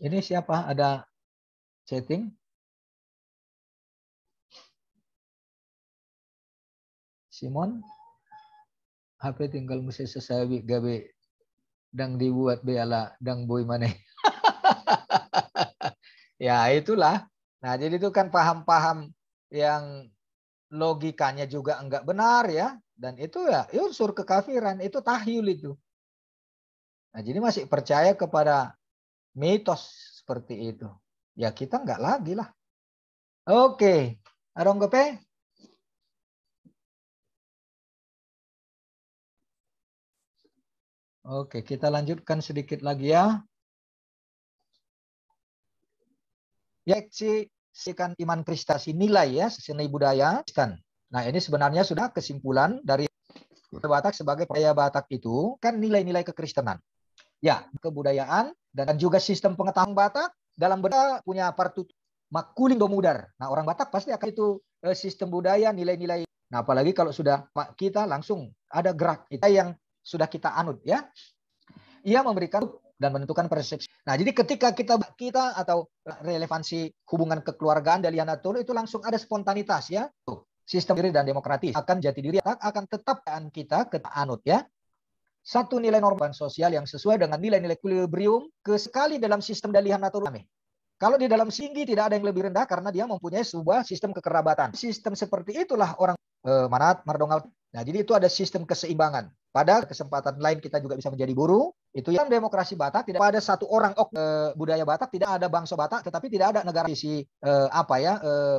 Ini siapa? Ada chatting? Simon? HP tinggal mesti sesawi gabe dang dibuat beala dang boy mana. Ya itulah. Nah, jadi itu kan paham-paham yang logikanya juga enggak benar ya. Dan itu ya unsur kekafiran, itu tahyul itu. Nah, jadi masih percaya kepada mitos seperti itu. Ya kita enggak lagi lah. Oke. Arong gope? Oke, kita lanjutkan sedikit lagi ya. Ya, sikan iman kristasi nilai ya, seni budaya. Nah, ini sebenarnya sudah kesimpulan dari Batak sebagai budaya Batak itu kan nilai-nilai kekristenan. Ya, kebudayaan dan juga sistem pengetahuan Batak dalam benda punya partu makuling domudar. Nah, orang Batak pasti akan itu sistem budaya, nilai-nilai. Nah, apalagi kalau sudah kita langsung ada gerak itu yang sudah kita anut ya. Ia memberikan dan menentukan persepsi. Nah, jadi ketika kita atau relevansi hubungan kekeluargaan dari Nahdlatul itu langsung ada spontanitas ya. Sistem diri dan demokratis akan jati diri akan tetap kita anut ya. Satu nilai norma sosial yang sesuai dengan nilai-nilai equilibrium sekali dalam sistem dalihan Nahdlatul. Kalau di dalam tinggi tidak ada yang lebih rendah karena dia mempunyai sebuah sistem kekerabatan. Sistem seperti itulah orang Manat, Mardongal. Nah, jadi itu ada sistem keseimbangan. Pada kesempatan lain kita juga bisa menjadi guru. Itu yang demokrasi Batak tidak ada satu orang budaya Batak, tidak ada bangsa Batak, tetapi tidak ada negara sisi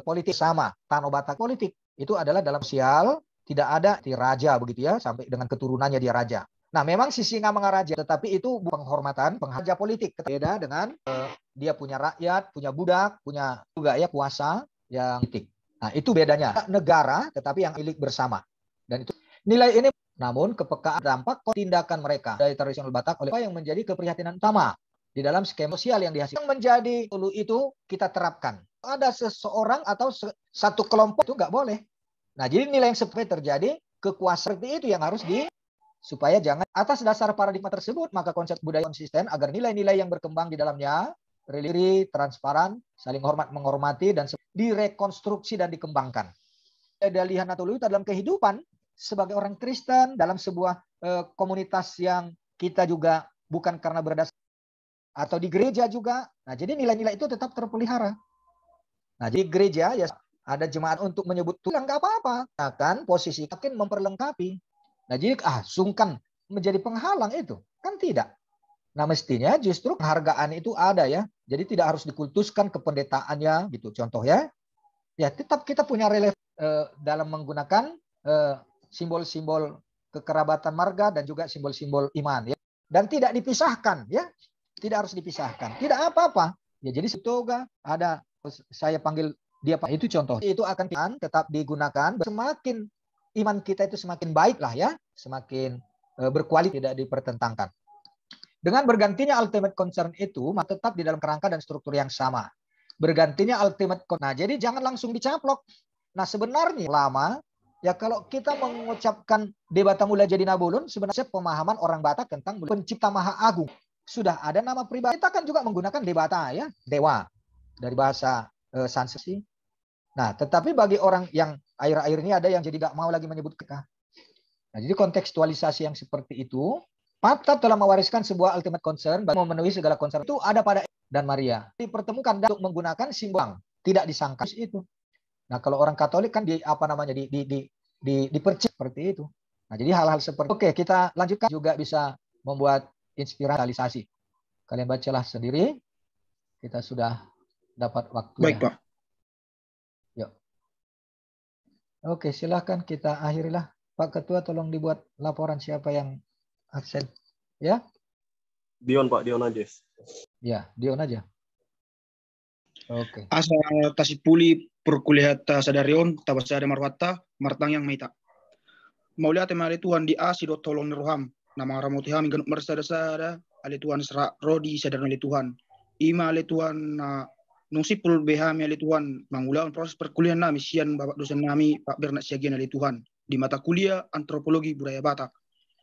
politik sama. Tano Batak politik itu adalah dalam sosial tidak ada di raja begitu ya sampai dengan keturunannya dia raja. Nah, memang sisi ngamang raja, tetapi itu penghormatan, pengharga politik. Beda dengan dia punya rakyat, punya budak, punya juga ya kuasa yang politik. Nah, itu bedanya. Negara, tetapi yang milik bersama. Dan itu nilai ini, namun kepekaan dampak tindakan mereka dari tradisional Batak oleh apa yang menjadi keprihatinan utama di dalam skema sosial yang dihasilkan. Yang menjadi dulu itu kita terapkan. Ada seseorang atau satu kelompok itu nggak boleh. Nah, jadi nilai yang seperti terjadi, kekuasaan seperti itu yang harus supaya jangan atas dasar paradigma tersebut maka konsep budaya konsisten agar nilai-nilai yang berkembang di dalamnya religi, transparan, saling hormat menghormati dan direkonstruksi dan dikembangkan. Dalihan Nahdlatul dalam kehidupan sebagai orang Kristen dalam sebuah komunitas yang kita juga bukan karena berdasar atau di gereja juga. Nah, jadi nilai-nilai itu tetap terpelihara. Nah, jadi gereja ya ada jemaat untuk menyebut Tuhan nggak apa-apa, akan posisi makin memperlengkapi. Nah, jadi sungkan menjadi penghalang itu kan tidak. Nah, mestinya justru penghargaan itu ada ya. Jadi tidak harus dikultuskan kependetaannya gitu. Contoh ya, tetap kita punya dalam menggunakan simbol-simbol kekerabatan marga dan juga simbol-simbol iman ya. Dan tidak dipisahkan ya. Tidak harus dipisahkan. Tidak apa-apa. Ya jadi setoga ada saya panggil dia Pak itu contoh. Itu akan tetap digunakan semakin iman kita itu semakin baik lah ya, semakin berkualitas tidak dipertentangkan. Dengan bergantinya ultimate concern itu, maka tetap di dalam kerangka dan struktur yang sama. Bergantinya ultimate concern. Nah, jadi jangan langsung dicaplok. Nah, sebenarnya lama ya kalau kita mengucapkan Debata Mulia Jadi Nabulun, sebenarnya pemahaman orang Batak tentang pencipta Maha Agung. Sudah ada nama pribadi. Kita kan juga menggunakan Debata ya, dewa dari bahasa Sanskerta. Nah, tetapi bagi orang yang akhir-akhir ini ada yang jadi nggak mau lagi menyebut mereka. Nah, jadi kontekstualisasi yang seperti itu, patut telah mewariskan sebuah ultimate concern bagi memenuhi segala concern itu ada pada dan Maria. Dipertemukan untuk menggunakan simbol tidak disangka itu. Nah, kalau orang Katolik kan dipercik seperti itu. Nah, jadi hal-hal seperti oke, kita lanjutkan juga bisa membuat inspirasi. Kalian bacalah sendiri. Kita sudah dapat waktu. Baik, Pak. Yuk. Oke, silahkan kita akhirilah. Pak Ketua tolong dibuat laporan siapa yang absen. Ya? Dion, Pak. Dion aja. Ya, Dion aja. Oke. Asa tasipuli perkuliahata sadarion tabasada marwata martang yang maita. Maulia temari Tuhan di asido tolong neruham. Nama ramoti hami ganuk mersada-sada ale Tuhan serak rodi sadar ale Tuhan. Ima ale Tuhan nungsipul behami ale Tuhan mangulaun proses perkuliahan nami sian Bapak dosen nami Pak Bernard Siagian ale Tuhan di mata kuliah antropologi budaya Batak.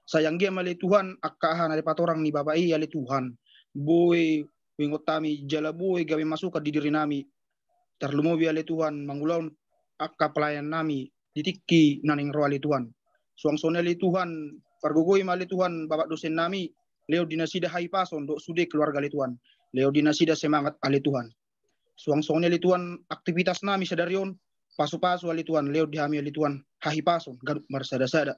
Sayang dia ale Tuhan akahan ale patorang ni Bapak ale Tuhan. Boy wingotami jala boy gawe masukan di diri nami. Terlumobi ale Tuhan mangulaun akka pelayan nami ditiki naning roh ale Tuhan. Suang-suang ale Tuhan fargogoi ale Tuhan Bapak dosen nami Leo dinasida hai pason dok sude keluarga ale Tuhan. Leo dinasida semangat ale Tuhan. Suang-suang ale Tuhan aktivitas nami sadarion pasu-pasu ali Tuhan leo dihami ali Tuhan hahi pason garuk marsada-sada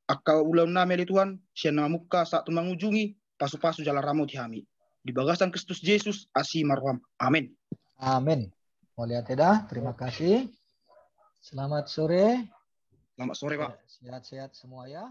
akka ulam nami ali Tuhan sian muka saat mengunjungi pasu-pasu jalan ramo dihami di bagasan Kristus Yesus asi marham amin. Amin. Mulia Teda, terima kasih. Selamat sore. Selamat sore Pak. Sehat-sehat semua ya.